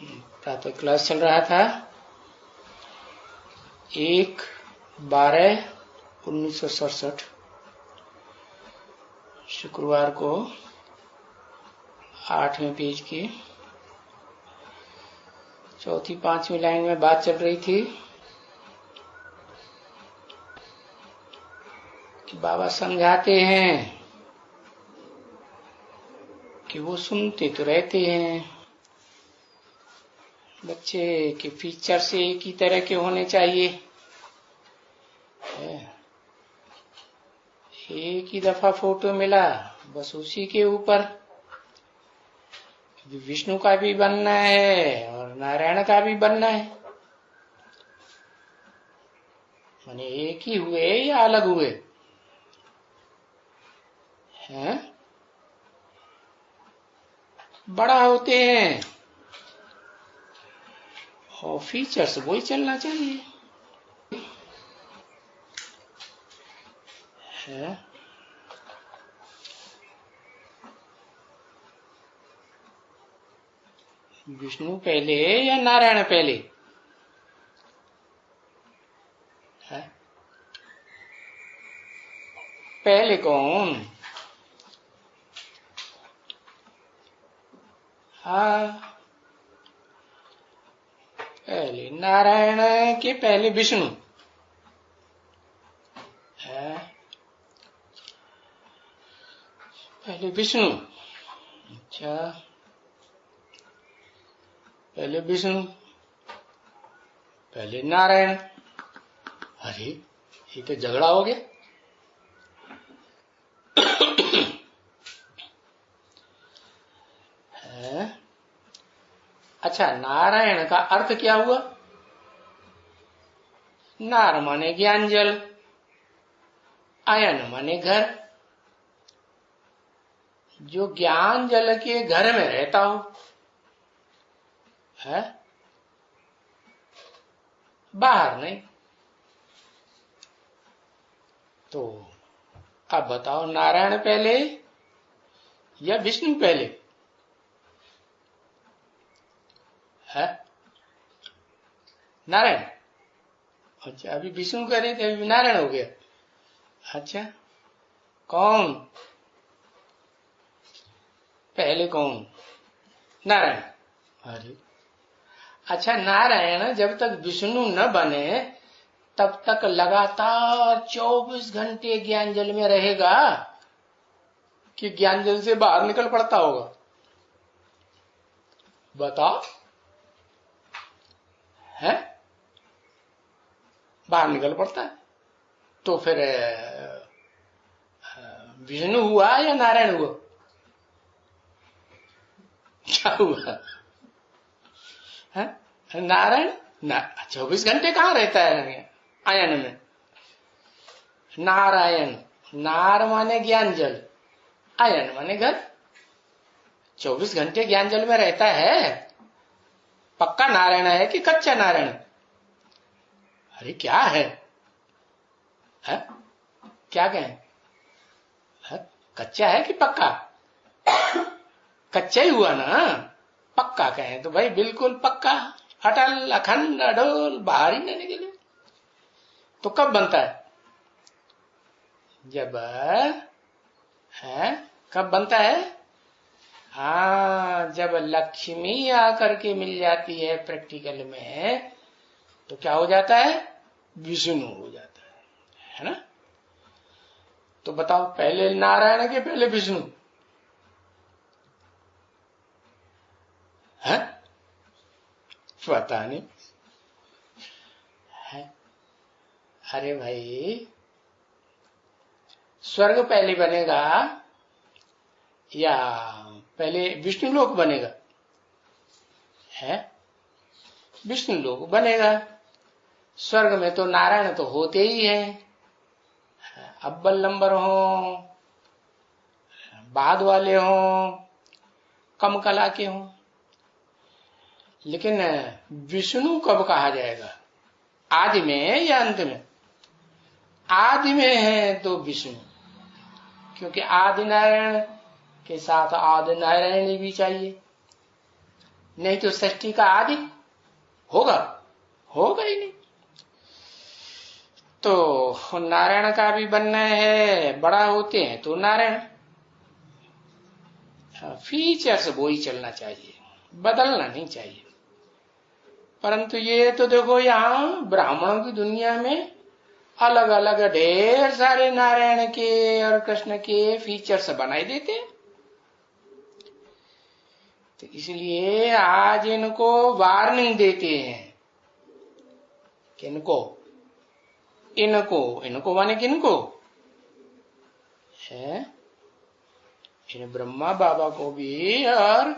प्रातः क्लास चल रहा था 1/12/1967 शुक्रवार को 8वें पेज की चौथी 5वीं लाइन में बात चल रही थी कि बाबा समझाते हैं कि वो सुनते तो रहते हैं, बच्चे के फीचर से एक ही तरह के होने चाहिए। एक ही दफा फोटो मिला, बस उसी के ऊपर विष्णु का भी बनना है और नारायण का भी बनना है। माने एक ही हुए या अलग हुए हैं? बड़ा होते हैं और फीचर्स वही चलना चाहिए है। विष्णु पहले या नारायण पहले है? पहले कौन? पहले नारायण के पहले विष्णु है। पहले विष्णु, अच्छा पहले विष्णु पहले नारायण। अरे ये तो झगड़ा हो गया। अच्छा, नारायण का अर्थ क्या हुआ? नार माने ज्ञान जल, आयन माने घर। जो ज्ञान जल के घर में रहता हो है, बाहर नहीं। तो अब बताओ, नारायण पहले या विष्णु पहले है? नारायण। अच्छा, अभी विष्णु कह रहे थे, अभी नारायण हो गया। अच्छा, कौन पहले? कौन? नारायण। अरे अच्छा, नारायण जब तक विष्णु न बने तब तक लगातार 24 घंटे ज्ञान जल में रहेगा कि ज्ञान जल से बाहर निकल पड़ता होगा? बताओ है? बाहर निकल पड़ता है। तो फिर विष्णु हुआ या नारायण हुआ? क्या हुआ है? नारायण 24 घंटे कहां रहता है आयन में? नारायण, नार माने ज्ञान जल, आयन माने घर। 24 घंटे ज्ञान जल में रहता है। पक्का नारायण है कि कच्चा नारायण? अरे क्या है? क्या कहें? कच्चा है कि पक्का? कच्चा ही हुआ ना। पक्का कहें तो भाई बिल्कुल पक्का, अटल अखंड अडोल, बाहर ही नहीं निकले। तो कब बनता है? जब है। कब बनता है? हाँ, जब लक्ष्मी आकर के मिल जाती है प्रैक्टिकल में, तो क्या हो जाता है? विष्णु हो जाता है ना? तो बताओ, पहले नारायण के पहले विष्णु है? पता नहीं है। अरे भाई, स्वर्ग पहले बनेगा या पहले विष्णु लोक बनेगा? है विष्णु लोक बनेगा। स्वर्ग में तो नारायण तो होते ही हैं, अव्वल नंबर हो, बाद वाले हो, कम कला के हो। लेकिन विष्णु कब कहा जाएगा? आदि में या अंत में? आदि में है तो विष्णु, क्योंकि आदि नारायण के साथ आदि नारायणी भी चाहिए। नहीं तो षष्ठी का आदि होगा, होगा ही नहीं। तो नारायण का भी बनना है, बड़ा होते हैं तो नारायण। फीचर्स वो ही चलना चाहिए, बदलना नहीं चाहिए। परंतु ये तो देखो यहाँ ब्राह्मणों की दुनिया में अलग अलग ढेर सारे नारायण के और कृष्ण के फीचर्स बनाए देते हैं। तो इसलिए आज इनको वार्निंग देते हैं। किनको? इनको माने किनको है? इन ब्रह्मा बाबा को भी, और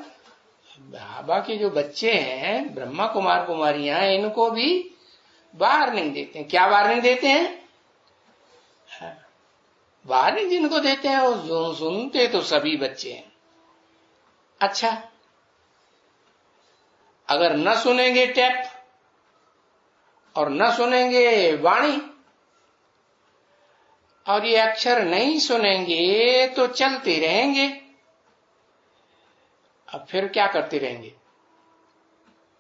बाबा के जो बच्चे हैं ब्रह्मा कुमार कुमारियां, इनको भी वार्निंग देते हैं। क्या वार्निंग देते हैं? वार्निंग जिनको देते हैं वो जो सुनते तो सभी बच्चे हैं। अच्छा, अगर न सुनेंगे टैप और न सुनेंगे वाणी और ये अक्षर नहीं सुनेंगे तो चलते रहेंगे। अब फिर क्या करते रहेंगे?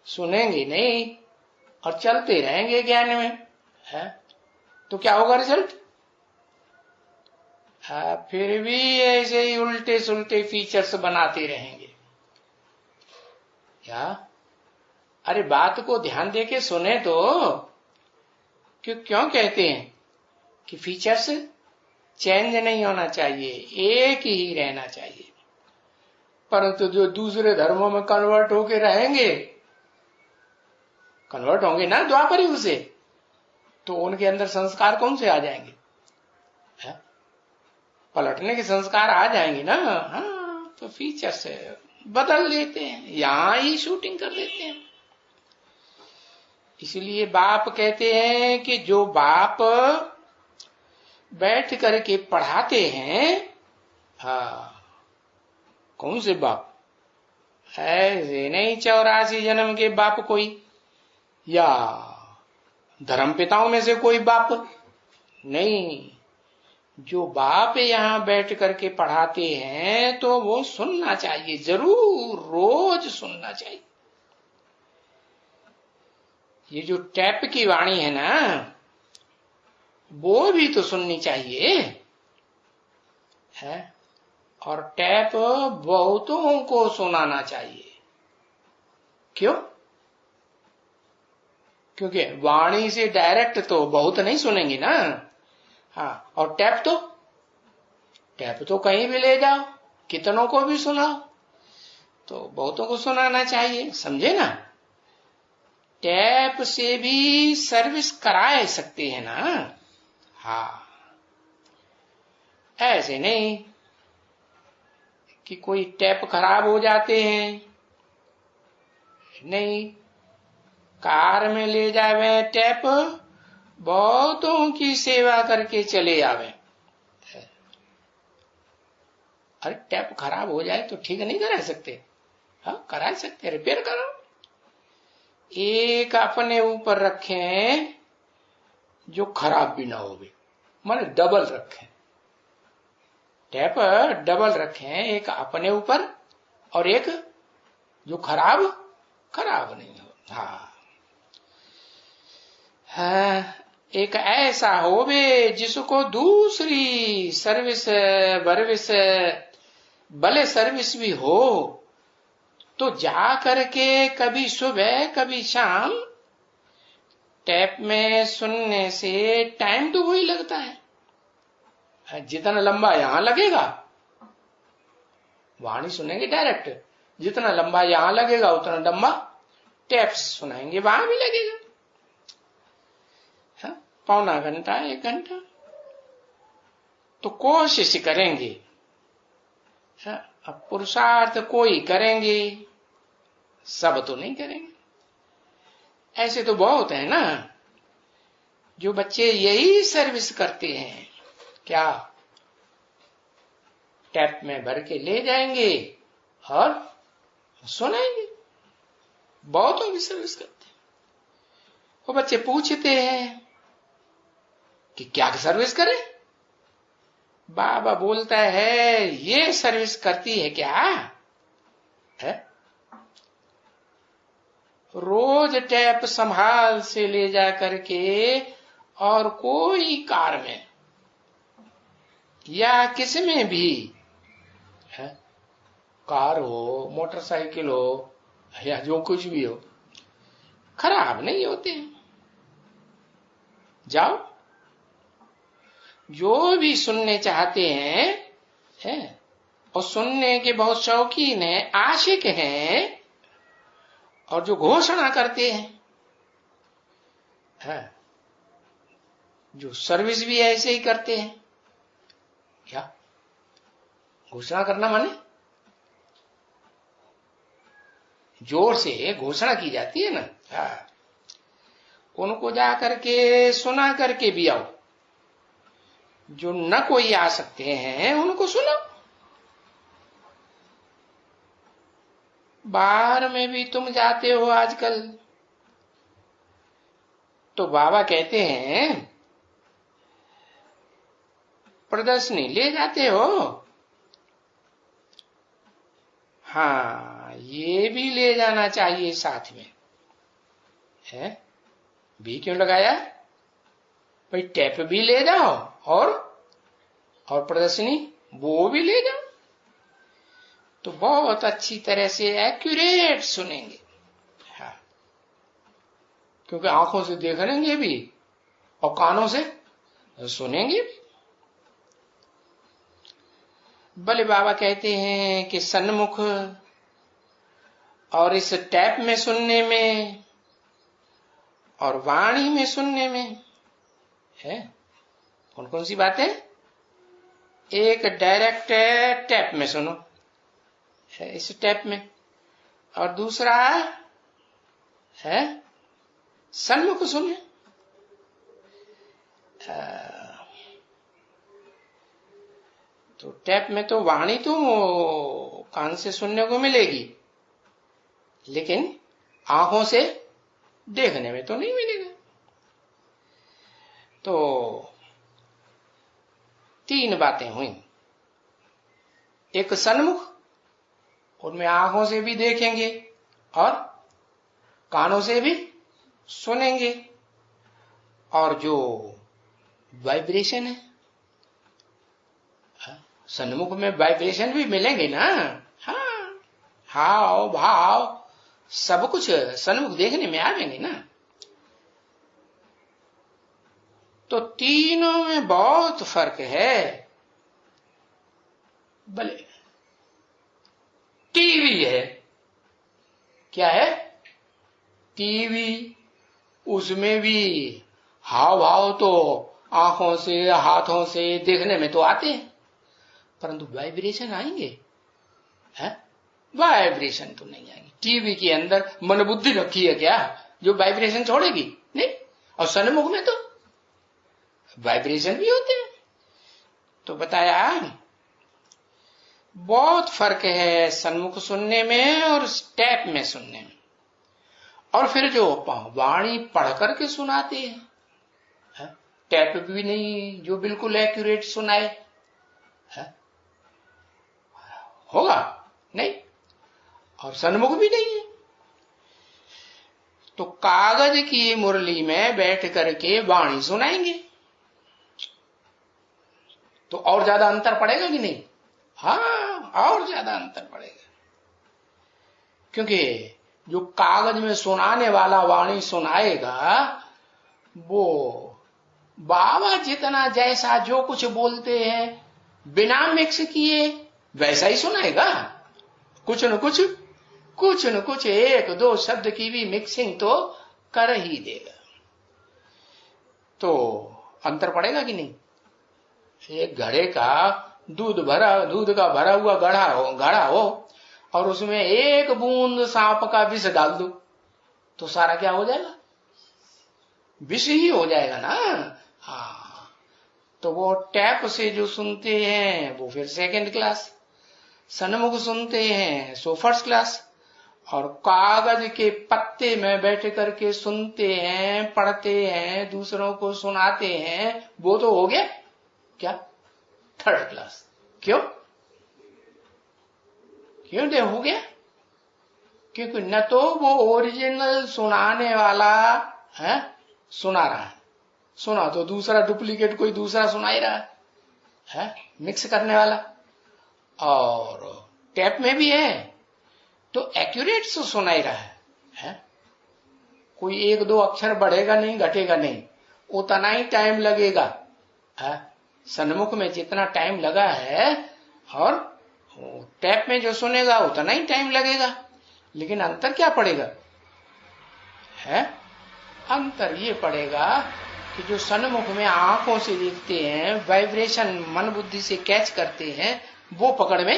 सुनेंगे नहीं और चलते रहेंगे ज्ञान में, है? तो क्या होगा रिजल्ट? फिर भी ऐसे ही उल्टे सुलटे फीचर्स बनाते रहेंगे। क्या? अरे बात को ध्यान देके सुने तो। क्यों कहते हैं कि फीचर्स चेंज नहीं होना चाहिए, एक ही रहना चाहिए। परंतु जो दूसरे धर्मों में कन्वर्ट होके रहेंगे, कन्वर्ट होंगे ना द्वापर युग से, तो उनके अंदर संस्कार कौन से आ जाएंगे? है? पलटने के संस्कार आ जाएंगे ना। हाँ, तो फीचर्स बदल लेते हैं, यहां ही शूटिंग कर लेते हैं। इसलिए बाप कहते हैं कि जो बाप बैठ करके पढ़ाते हैं, हाँ, कौन से बाप? ऐसे नहीं 84 जन्म के बाप कोई, या धर्म पिताओं में से कोई बाप नहीं। जो बाप यहां बैठ करके पढ़ाते हैं तो वो सुनना चाहिए, जरूर रोज सुनना चाहिए। ये जो टैप की वाणी है ना, वो भी तो सुननी चाहिए, है? और टैप बहुतों को सुनाना चाहिए। क्यों? क्योंकि वाणी से डायरेक्ट तो बहुत नहीं सुनेंगे ना। हाँ, और टैप तो कहीं भी ले जाओ, कितनों को भी सुनाओ, तो बहुतों को सुनाना चाहिए, समझे ना? टैप से भी सर्विस करा सकते हैं ना। हाँ, ऐसे नहीं कि कोई टैप खराब हो जाते हैं, नहीं, कार में ले जावे टैप, बहुतों की सेवा करके चले आवे। अरे टैप खराब हो जाए तो ठीक नहीं करा सकते? हाँ, करा सकते, रिपेयर करो। एक अपने ऊपर रखें जो खराब भी ना हो, माने डबल रखें, टैप डबल रखें, एक अपने ऊपर और एक जो खराब नहीं हो। हाँ, एक ऐसा हो बे जिसको दूसरी सर्विस बर्विस भले सर्विस भी हो तो जा करके कभी सुबह कभी शाम टैप में सुनने से टाइम तो वही लगता है। जितना लंबा यहां लगेगा, वाणी सुनेंगे डायरेक्ट, जितना लंबा यहां लगेगा उतना लंबा टैप सुनाएंगे वहां भी लगेगा। हाँ, पौना घंटा 1 घंटा तो कोशिश करेंगे। हाँ, अब पुरुषार्थ कोई करेंगे, सब तो नहीं करेंगे। ऐसे तो बहुत है ना जो बच्चे यही सर्विस करते हैं, क्या टैप में भर के ले जाएंगे और सुनाएंगे, बहुतों की सर्विस करते हैं। वो बच्चे पूछते हैं कि क्या सर्विस करें? बाबा बोलता है ये सर्विस करती है क्या है? रोज टैप संभाल से ले जा करके और कोई कार में या किसी में भी है, कार हो, मोटरसाइकिल हो या जो कुछ भी हो, खराब नहीं होते। जाओ, जो भी सुनने चाहते हैं और सुनने के बहुत शौकीन हैं, आशिक हैं, और जो घोषणा करते हैं, जो सर्विस भी ऐसे ही करते हैं। क्या घोषणा करना माने? जोर से घोषणा की जाती है ना। उनको जा करके सुना करके भी आओ। जो न कोई आ सकते हैं उनको सुनाओ। बाहर में भी तुम जाते हो आजकल, तो बाबा कहते हैं प्रदर्शनी ले जाते हो। हाँ, ये भी ले जाना चाहिए साथ में। है भी क्यों लगाया भाई? टैप भी ले जाओ और प्रदर्शनी वो भी ले जाओ, तो बहुत अच्छी तरह से एक्यूरेट सुनेंगे। हाँ, क्योंकि आंखों से देख लेंगे भी और कानों से सुनेंगे भी। भले बाबा कहते हैं कि सन्मुख और इस टैप में सुनने में और वाणी में सुनने में है कौन कौन सी बात है? एक डायरेक्ट टैप में सुनो, इस टैप में, और दूसरा है सन्मुख सुने। तो टैप में तो वाणी तो कान से सुनने को मिलेगी, लेकिन आंखों से देखने में तो नहीं मिलेगा। तो 3 बातें हुई। एक सन्मुख, उनमें आंखों से भी देखेंगे और कानों से भी सुनेंगे, और जो वाइब्रेशन है, सन्मुख में वाइब्रेशन भी मिलेंगे ना। हाँ, हाव भाव सब कुछ सन्मुख देखने में आवेंगे ना। तो तीनों में बहुत फर्क है। भले टीवी है, क्या है? टीवी, उसमें भी हाव भाव तो आंखों से हाथों से देखने में तो आते हैं, परंतु वाइब्रेशन आएंगे? वाइब्रेशन तो नहीं आएंगे। टीवी के अंदर मन बुद्धि रखी है क्या जो वाइब्रेशन छोड़ेगी? नहीं। और सन्मुख में तो वाइब्रेशन भी होते हैं। तो बताया बहुत फर्क है सन्मुख सुनने में और टैप में सुनने में। और फिर जो वाणी पढ़ करके सुनाते हैं, टैप भी नहीं जो बिल्कुल एक्यूरेट सुनाए, होगा नहीं, और सन्मुख भी नहीं है। तो कागज की मुरली में बैठ करके वाणी सुनाएंगे तो और ज्यादा अंतर पड़ेगा कि नहीं? हाँ, और ज्यादा अंतर पड़ेगा, क्योंकि जो कागज में सुनाने वाला वाणी सुनाएगा वो बाबा जितना जैसा जो कुछ बोलते हैं बिना मिक्स किए वैसा ही सुनाएगा। कुछ न कुछ 1-2 शब्द की भी मिक्सिंग तो कर ही देगा। तो अंतर पड़ेगा कि नहीं? एक घड़े का दूध का भरा हुआ घड़ा हो और उसमें 1 बूंद सांप का विष डाल दो तो सारा क्या हो जाएगा? विष ही हो जाएगा ना। हाँ, तो वो टैप से जो सुनते हैं वो फिर 2nd क्लास, सन्मुख सुनते हैं सो 1st क्लास, और कागज के पत्ते में बैठ करके सुनते हैं, पढ़ते हैं, दूसरों को सुनाते हैं, वो तो हो गया क्या? 3rd class. क्यों दे हो गया? क्योंकि न तो वो ओरिजिनल सुनाने वाला है सुना रहा है, सुना तो दूसरा डुप्लीकेट कोई दूसरा सुना ही रहा है मिक्स करने वाला, और टेप में भी है तो एक्यूरेट से सुना ही रहा है। कोई एक दो अक्षर बढ़ेगा नहीं घटेगा नहीं, उतना ही टाइम लगेगा है? सन्मुख में जितना टाइम लगा है और टैप में जो सुनेगा उतना ही टाइम लगेगा, लेकिन अंतर क्या पड़ेगा है? अंतर ये पड़ेगा कि जो सन्मुख में आंखों से देखते हैं, वाइब्रेशन मन बुद्धि से कैच करते हैं, वो पकड़ में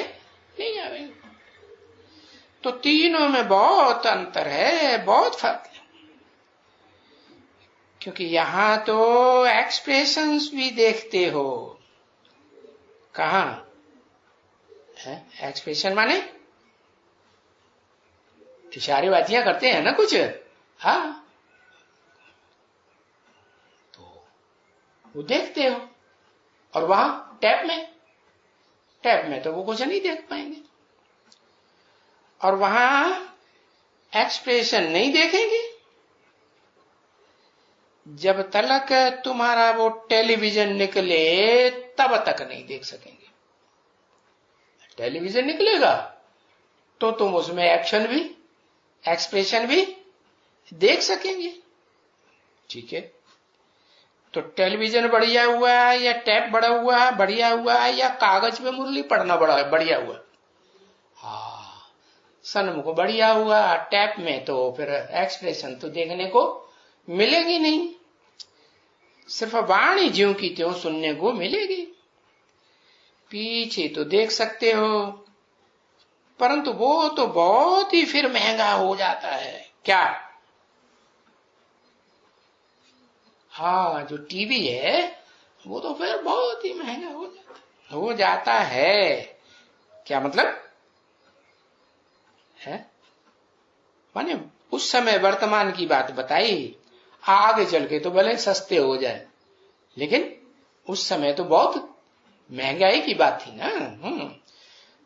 नहीं आएंगे। तो तीनों में बहुत अंतर है, बहुत फर्क है, क्योंकि यहां तो एक्सप्रेशंस भी देखते हो। कहां है एक्सप्रेशन? माने इशारे बातियां करते हैं ना कुछ, हाँ, तो वो देखते हो। और वहां टैप में तो वो कुछ नहीं देख पाएंगे, और वहां एक्सप्रेशन नहीं देखेंगे जब तक तुम्हारा वो टेलीविजन निकले, तब तक नहीं देख सकेंगे। टेलीविजन निकलेगा तो तुम उसमें एक्शन भी एक्सप्रेशन भी देख सकेंगे, ठीक है? तो टेलीविजन बढ़िया हुआ है या टैप बड़ा हुआ है बढ़िया हुआ है, या कागज पे मुरली पढ़ना बड़ा बढ़िया हुआ? हाँ, सन्मुख बढ़िया हुआ, टैप में तो फिर एक्सप्रेशन तो देखने को मिलेगी नहीं, सिर्फ वाणी ज्यों की त्यों सुनने को मिलेगी। पीछे तो देख सकते हो, परंतु वो तो बहुत ही फिर महंगा हो जाता है। क्या? हाँ, जो टीवी है वो तो फिर बहुत ही महंगा हो जाता है। क्या मतलब है? माने उस समय वर्तमान की बात बताई, आगे चल के तो भले सस्ते हो जाए, लेकिन उस समय तो बहुत महंगाई की बात थी ना।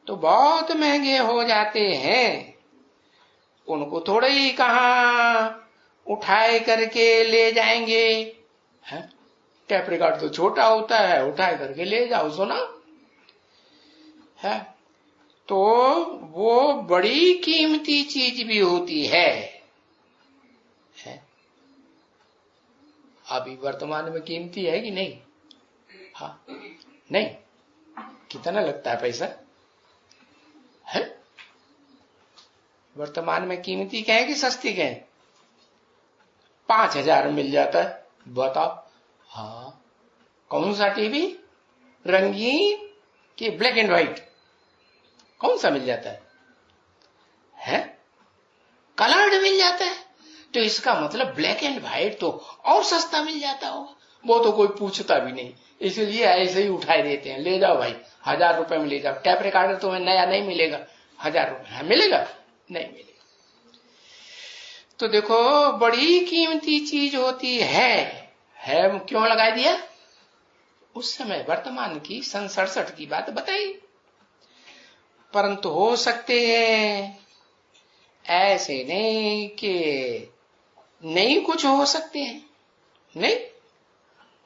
तो बहुत महंगे हो जाते हैं, उनको थोड़े ही कहां उठाए करके ले जाएंगे है? टैप रिकॉर्ड तो छोटा होता है, उठाए करके ले जाओ सुना है। तो वो बड़ी कीमती चीज भी होती है। अभी वर्तमान में कीमती है कि नहीं? हाँ, नहीं? कितना लगता है पैसा है? वर्तमान में कीमती क्या है कि सस्ती क्या है? 5,000 मिल जाता है, बताओ। हाँ, कौन सा टीवी? रंगीन कि ब्लैक एंड व्हाइट? कौन सा मिल जाता है? कलर्ड मिल जाता है। तो इसका मतलब ब्लैक एंड व्हाइट तो और सस्ता मिल जाता होगा, वो तो कोई पूछता भी नहीं, इसलिए ऐसे ही उठाए देते हैं, ले जाओ भाई 1,000 रुपए में ले जाओ। टैप रिकॉर्डर तुम्हें नया नहीं मिलेगा, 1,000 रुपए मिलेगा? नहीं मिलेगा। तो देखो, बड़ी कीमती चीज होती है क्यों लगा दिया? उस समय वर्तमान की 67 की बात बताई। परंतु हो सकते हैं ऐसे नहीं कि नहीं कुछ हो सकते हैं, नहीं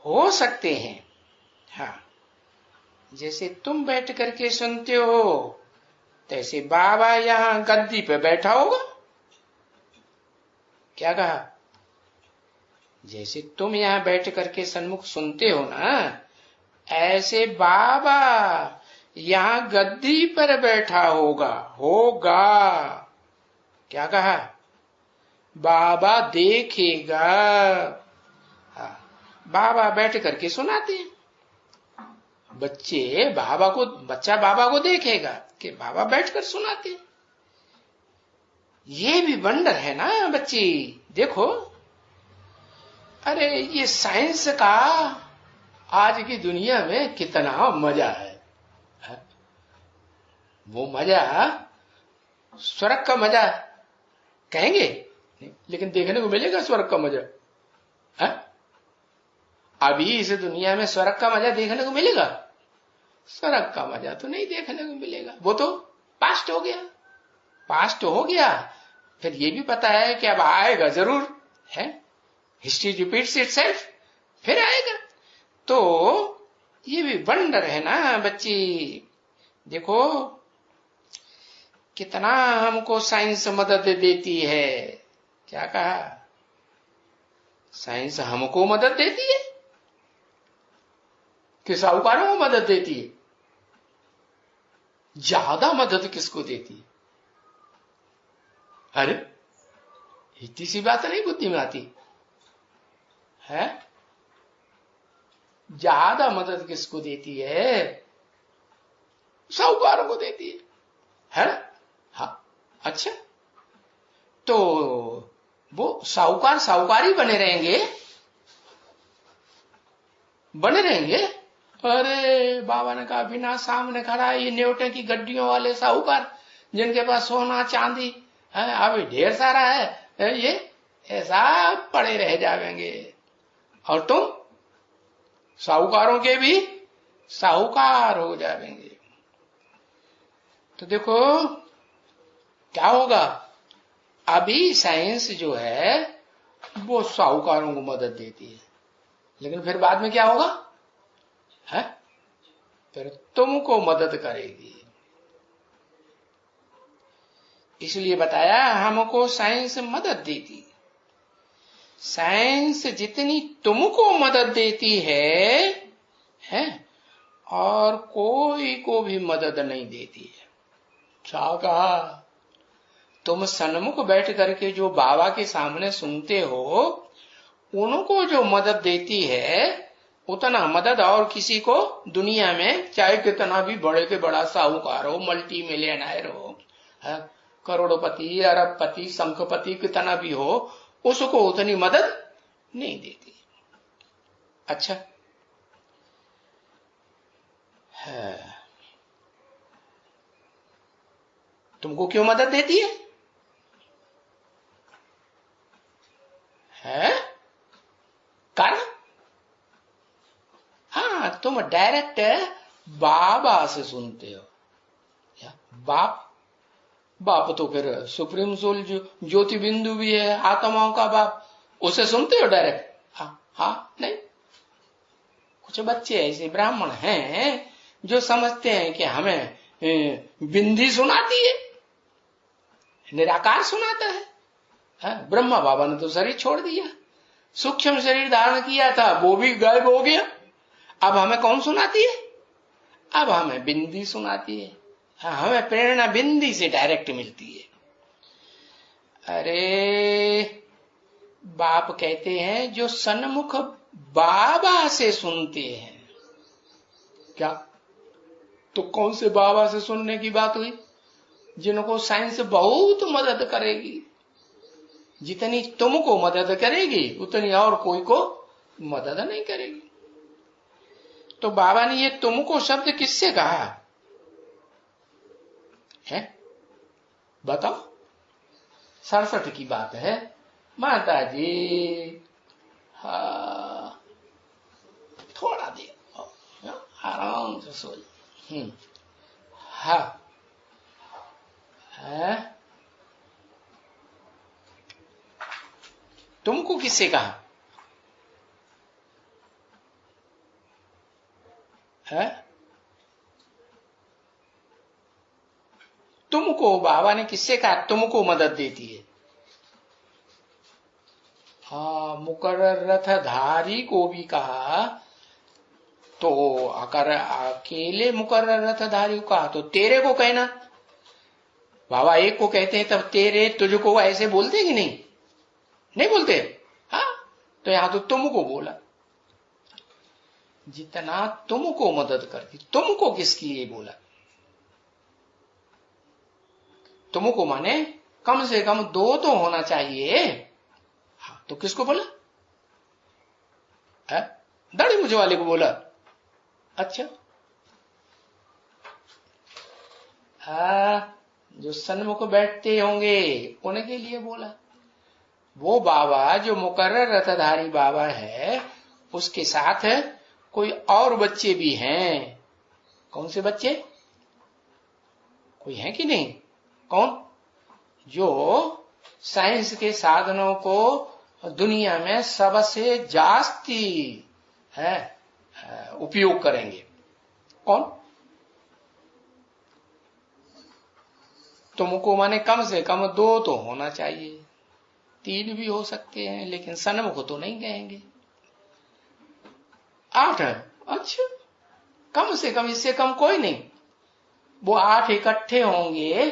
हो सकते हैं। हाँ, जैसे तुम बैठ करके सुनते हो, तैसे बाबा यहां गद्दी पे बैठा होगा। क्या कहा? जैसे तुम यहां बैठ करके सन्मुख सुनते हो ना, ऐसे बाबा यहां गद्दी पर बैठा होगा। क्या कहा? बाबा देखेगा। हाँ, बाबा बैठ करके सुनाते हैं। बच्चा बाबा को देखेगा कि बाबा बैठकर सुनाते हैं। ये भी वंडर है ना बच्ची। देखो, अरे ये साइंस का आज की दुनिया में कितना मजा है। वो मजा स्वर्ग का मजा कहेंगे, लेकिन देखने को मिलेगा स्वर्ग का मजा है? अभी इस दुनिया में स्वर्ग का मजा देखने को मिलेगा? स्वर्ग का मजा तो नहीं देखने को मिलेगा, वो तो पास्ट हो गया। फिर ये भी पता है कि अब आएगा जरूर है, हिस्ट्री रिपीट्स इटसेल्फ, फिर आएगा। तो ये भी वंडर है ना बच्ची। देखो कितना हमको साइंस मदद देती है। क्या कहा? साइंस हमको मदद देती है कि साहूकारों को मदद देती है? ज्यादा मदद किसको देती है? अरे इतनी सी बात नहीं बुद्धि में आती है? ज्यादा मदद किसको देती है? साहूकारों को देती है ना? हाँ, अच्छा, तो वो साहूकार साहूकारी बने रहेंगे, बने रहेंगे। अरे बाबा ने कहा बिना सामने खड़ा है ये न्योटे की गड्डियों वाले साहूकार, जिनके पास सोना चांदी है अभी ढेर सारा है, ये ऐसा पड़े रह जाएंगे, और तुम साहूकारों के भी साहूकार हो जाएंगे। तो देखो क्या होगा, अभी साइंस जो है वो साहूकारों को मदद देती है, लेकिन फिर बाद में क्या होगा है? फिर तुमको मदद करेगी। इसलिए बताया हमको साइंस मदद देती। साइंस जितनी तुमको मदद देती है और कोई को भी मदद नहीं देती है। क्या कहा? तुम सन्मुख बैठ करके जो बाबा के सामने सुनते हो, उनको जो मदद देती है उतना मदद और किसी को दुनिया में, चाहे कितना भी बड़े के बड़ा साहूकार हो, मल्टी मिलियनर हो, करोड़पति, अरबपति, शंखपति कितना भी हो, उसको उतनी मदद नहीं देती। अच्छा है, तुमको क्यों मदद देती है? कारण? हाँ, तुम डायरेक्ट बाबा से सुनते हो। बाप तो फिर सुप्रीम सोल जो ज्योति बिंदु भी है, आत्माओं का बाप, उसे सुनते हो डायरेक्ट? हाँ नहीं। कुछ बच्चे ऐसे ब्राह्मण हैं जो समझते हैं कि हमें बिंदी सुनाती है, निराकार सुनाता है। ब्रह्मा बाबा ने तो शरीर छोड़ दिया, सूक्ष्म शरीर धारण किया था, वो भी गायब हो गया। अब हमें कौन सुनाती है? अब हमें बिंदी सुनाती है। हमें प्रेरणा बिंदी से डायरेक्ट मिलती है। अरे बाप कहते हैं जो सन्मुख बाबा से सुनते हैं। क्या? तो कौन से बाबा से सुनने की बात हुई? जिनको साइंस बहुत मदद करेगी। जितनी तुमको मदद करेगी उतनी और कोई को मदद नहीं करेगी। तो बाबा ने ये तुमको शब्द किससे कहा है? बताओ। 67 की बात है माता जी। हाँ, थोड़ा देर आराम से सो जाओ। हाँ है? तुमको किससे कहा है? तुमको बाबा ने किससे कहा तुमको मदद देती है? हाँ, मुकर्रर रथधारी को भी कहा। तो अगर अकेले मुकर्रर रथधारी को कहा तो तेरे को कहना। बाबा एक को कहते हैं तब तेरे तुझको ऐसे बोलते कि नहीं? नहीं बोलते। हाँ, तो यहां तो तुमको बोला। जितना तुमको मदद करती, तुमको किसके लिए बोला? तुमको माने कम से कम 2 तो होना चाहिए। हाँ, तो किसको बोला? दाढ़ी मुझे वाले को बोला। अच्छा, जो सन्मुख बैठते होंगे उनके लिए बोला। वो बाबा जो मुकर्रर रथधारी बाबा है, उसके साथ कोई और बच्चे भी हैं। कौन से बच्चे? कोई है कि नहीं? कौन? जो साइंस के साधनों को दुनिया में सबसे जास्ती है उपयोग करेंगे? कौन? तुमको माने कम से कम 2 तो होना चाहिए, 3 भी हो सकते हैं, लेकिन सन्मुख तो नहीं कहेंगे। 8 है, अच्छा, कम से कम, इससे कम कोई नहीं। वो 8 इकट्ठे होंगे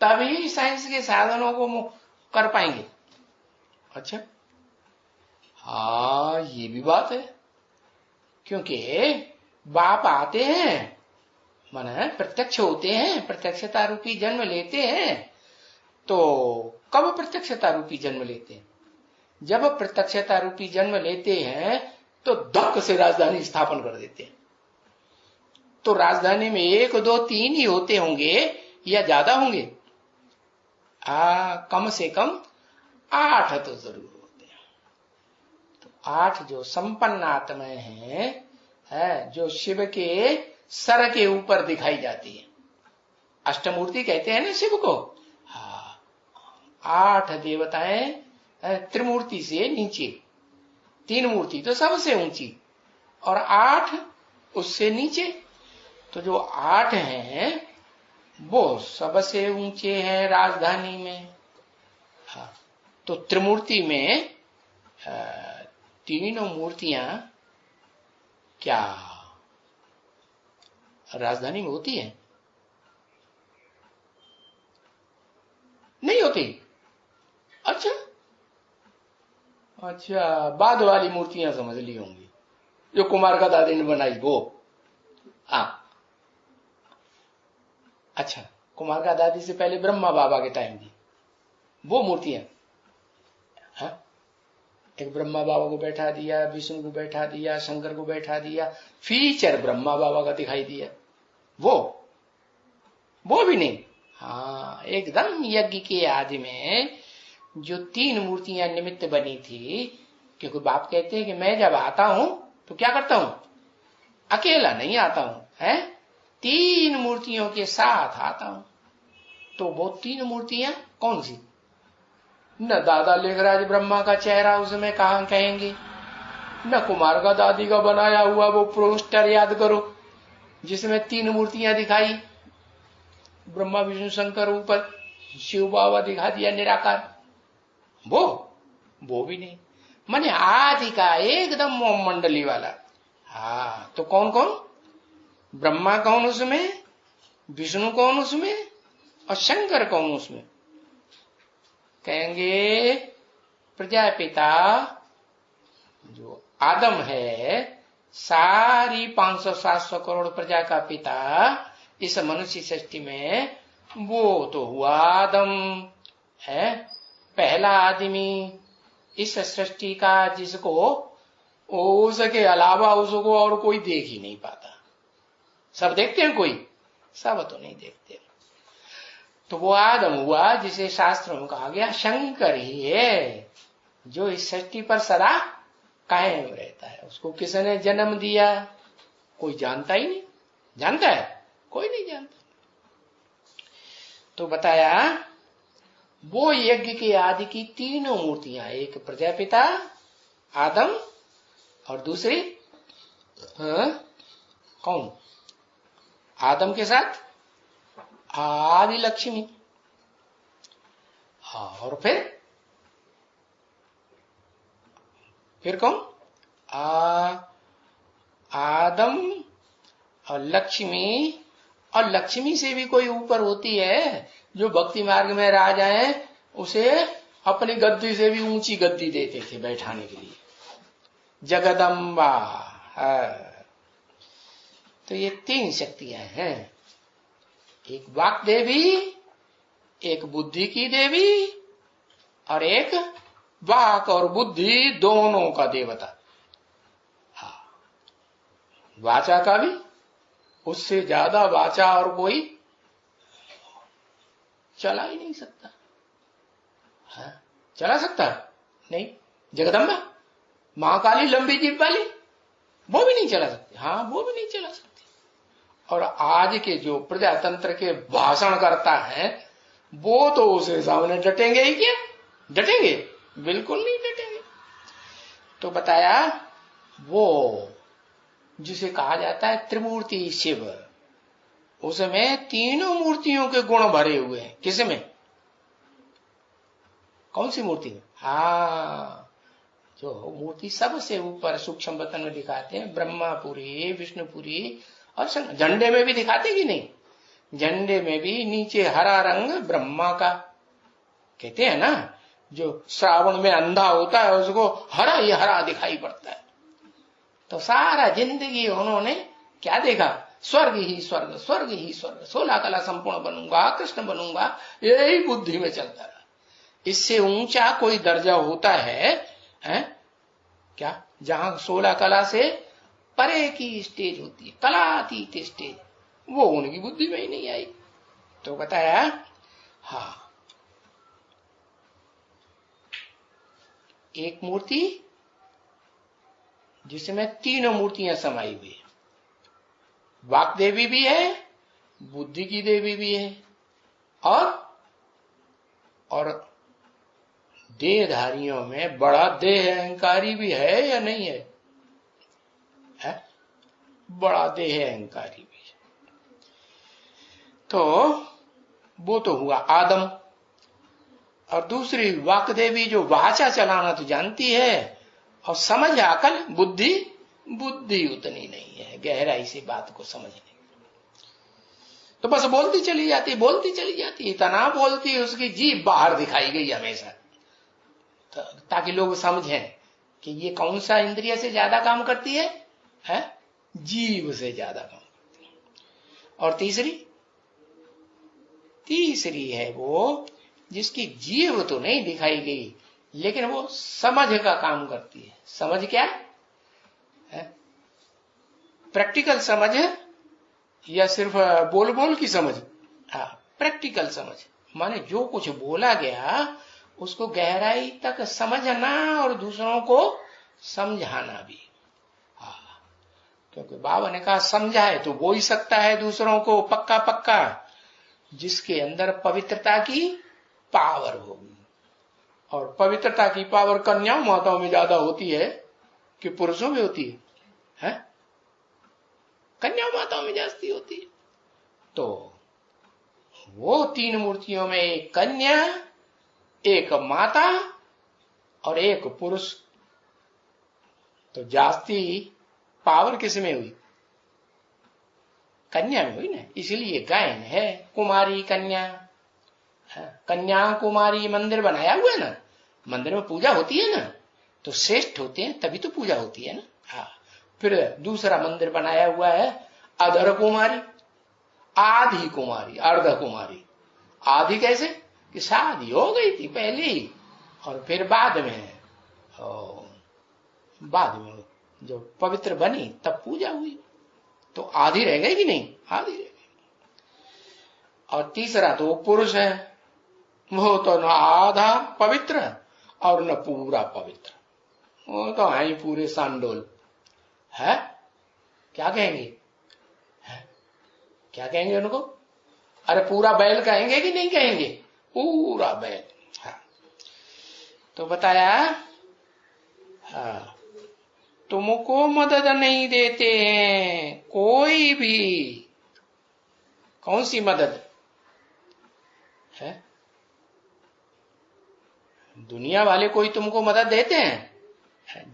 तभी साइंस के साधनों को कर पाएंगे। अच्छा, हाँ, ये भी बात है, क्योंकि बाप आते हैं, माने प्रत्यक्ष होते हैं, प्रत्यक्षता रूपी जन्म लेते हैं। तो कब प्रत्यक्षता रूपी जन्म लेते हैं? जब प्रत्यक्षता रूपी जन्म लेते हैं तो धक्क से राजधानी स्थापन कर देते हैं। तो राजधानी में 1, 2, 3 ही होते होंगे या ज्यादा होंगे? कम से कम 8 तो जरूर होते हैं। तो 8 जो संपन्न आत्माएं हैं, जो शिव के सर के ऊपर दिखाई जाती है, अष्टमूर्ति कहते हैं ना शिव को। हाँ, 8 देवताएं त्रिमूर्ति से नीचे, 3 मूर्ति तो सबसे ऊंची और 8 उससे नीचे। तो जो 8 हैं वो सबसे ऊंचे हैं राजधानी में। हाँ, तो त्रिमूर्ति में 3 मूर्तियां क्या राजधानी में होती हैं? नहीं होती। अच्छा, बाद वाली मूर्तियां समझ ली होंगी जो कुमार का दादी ने बनाई, वो। अच्छा, कुमार का दादी से पहले ब्रह्मा बाबा के टाइम की वो मूर्तियां। एक ब्रह्मा बाबा को बैठा दिया, विष्णु को बैठा दिया, शंकर को बैठा दिया, फीचर ब्रह्मा बाबा का दिखाई दिया, वो भी नहीं। हाँ, एकदम यज्ञ के आदि में जो 3 मूर्तियां निमित्त बनी थी, क्योंकि बाप कहते हैं कि मैं जब आता हूं तो क्या करता हूं? अकेला नहीं आता हूं, 3 मूर्तियों के साथ आता हूं। तो वो 3 मूर्तियां कौन सी? न दादा लेखराज ब्रह्मा का चेहरा उसमें कहां कहेंगे, न कुमार का दादी का बनाया हुआ वो पोस्टर याद करो जिसमें 3 मूर्तियां दिखाई, ब्रह्मा विष्णु शंकर, ऊपर शिव बाबा दिखा दिया निराकार, वो भी नहीं। माने आदि का एकदम मोम मंडली वाला। हाँ, तो कौन कौन? ब्रह्मा कौन उसमें, विष्णु कौन उसमें, और शंकर कौन उसमें? कहेंगे प्रजापिता जो आदम है, सारी 500-700 करोड़ प्रजा का पिता इस मनुष्य सृष्टि में, वो तो हुआ आदम है, पहला आदमी इस सृष्टि का, जिसको उसके अलावा उसको और कोई देख ही नहीं पाता। सब देखते हैं, कोई सब तो नहीं देखते। तो वो आदम हुआ जिसे शास्त्रों में कहा गया शंकर ही है, जो इस सृष्टि पर सदा कायम रहता है। उसको किसने जन्म दिया? कोई जानता ही नहीं। जानता है? कोई नहीं जानता। तो बताया वो यज्ञ के आदि की 3 मूर्तियां, एक प्रजापिता आदम और दूसरी कौन? आदम के साथ आदि लक्ष्मी। और फिर कौन? आदम और लक्ष्मी, और लक्ष्मी से भी कोई ऊपर होती है, जो भक्ति मार्ग में राजा है, उसे अपनी गद्दी से भी ऊंची गद्दी देते थे बैठाने के लिए, जगदम्बा है। तो ये 3 शक्तियां हैं, एक वाक देवी, एक बुद्धि की देवी, और एक वाक और बुद्धि दोनों का देवता। वाचा का भी, उससे ज्यादा वाचा और कोई चला ही नहीं सकता। चला सकता नहीं? जगदम्बा महाकाली लंबी जीभ वाली, वो भी नहीं चला सकती। वो भी नहीं चला सकती। और आज के जो प्रजातंत्र के भाषण करता है, वो तो उसके सामने डटेंगे ही क्या? डटेंगे? बिल्कुल नहीं डटेंगे। तो बताया वो जिसे कहा जाता है त्रिमूर्ति शिव, उसमें तीनों मूर्तियों के गुण भरे हुए हैं। किसमें? कौन सी मूर्ति में? हाँ, जो मूर्ति सबसे ऊपर सूक्ष्म वतन में दिखाते हैं, ब्रह्मापुरी, विष्णुपुरी और झंडे में भी दिखाते कि नहीं? झंडे में भी नीचे हरा रंग ब्रह्मा का, कहते हैं ना, जो श्रावण में अंधा होता है उसको हरा ही हरा दिखाई पड़ता है। तो सारा जिंदगी उन्होंने क्या देखा? स्वर्ग ही स्वर्ग, स्वर्ग ही स्वर्ग, 16 कला संपूर्ण बनूंगा, कृष्ण बनूंगा, यही बुद्धि में चलता रहा। इससे ऊंचा कोई दर्जा होता है क्या? जहां 16 कला से परे की स्टेज होती है, कलातीत स्टेज, वो उनकी बुद्धि में ही नहीं आई। तो बताया हाँ, एक मूर्ति जिसमें तीनों मूर्तियां समाई हुई है, वाक देवी भी है, बुद्धि की देवी भी है, और देहधारियों में बड़ा देह अहंकारी भी है या नहीं है? बड़ा देह अहंकारी भी है। तो वो तो हुआ आदम। और दूसरी वाक देवी जो वाचा चलाना तो जानती है, और समझ अकल बुद्धि उतनी नहीं है, गहराई से बात को समझने। तो बस बोलती चली जाती, इतना बोलती उसकी जीभ बाहर दिखाई गई हमेशा, ताकि लोग समझें कि ये कौन सा इंद्रिय से ज्यादा काम करती है? जीव से ज्यादा काम करती है। और तीसरी है वो जिसकी जीव तो नहीं दिखाई गई, लेकिन वो समझ का काम करती है। समझ क्या है? प्रैक्टिकल समझ है या सिर्फ बोल की समझ? हाँ, प्रैक्टिकल समझ माने जो कुछ बोला गया उसको गहराई तक समझना और दूसरों को समझाना भी। हाँ, क्योंकि बाबा ने कहा समझाए तो वो ही सकता है दूसरों को पक्का जिसके अंदर पवित्रता की पावर होगी। और पवित्रता की पावर कन्या माताओं में ज्यादा होती है कि पुरुषों में होती है? कन्या माताओं में जास्ती होती है। तो वो तीन मूर्तियों में एक कन्या, एक माता और एक पुरुष, तो जास्ती पावर किसमें हुई? कन्या में हुई ना। इसलिए गायन है कुमारी कन्या, कन्या कुमारी मंदिर बनाया हुआ है ना, मंदिर में पूजा होती है ना, तो श्रेष्ठ होते हैं तभी तो पूजा होती है ना। हाँ, फिर दूसरा मंदिर बनाया हुआ है अधर कुमारी, आधी कुमारी, अर्ध कुमारी। आधी कैसे कि शादी हो गई थी पहले ही और फिर बाद में जो पवित्र बनी तब पूजा हुई, तो आधी रह गई कि नहीं? आधी रह गई। और तीसरा तो पुरुष है, वो तो न आधा पवित्र और न पूरा पवित्र, वो तो है ही पूरे सांडोल है। क्या कहेंगे? क्या कहेंगे उनको? अरे पूरा बैल कहेंगे कि नहीं कहेंगे? पूरा बैल। हाँ, तो बताया हाँ, तुमको मदद नहीं देते हैं कोई भी। कौन सी मदद है? दुनिया वाले कोई तुमको मदद देते हैं?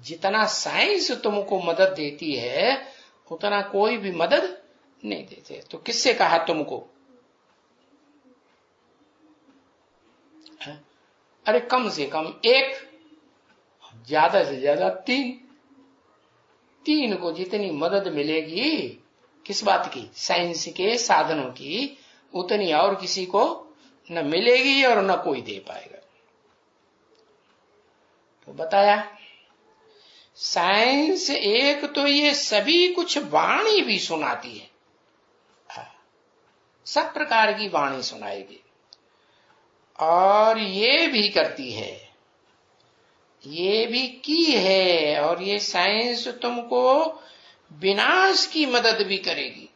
जितना साइंस तुमको मदद देती है उतना कोई भी मदद नहीं देते। तो किससे कहा तुमको? अरे कम से कम एक, ज्यादा से ज्यादा तीन को जितनी मदद मिलेगी किस बात की? साइंस के साधनों की, उतनी और किसी को न मिलेगी और न कोई दे पाएगा। तो बताया साइंस एक तो ये सभी कुछ वाणी भी सुनाती है, सब प्रकार की वाणी सुनाएगी, और ये भी करती है, ये भी की है, और ये साइंस तुमको विनाश की मदद भी करेगी।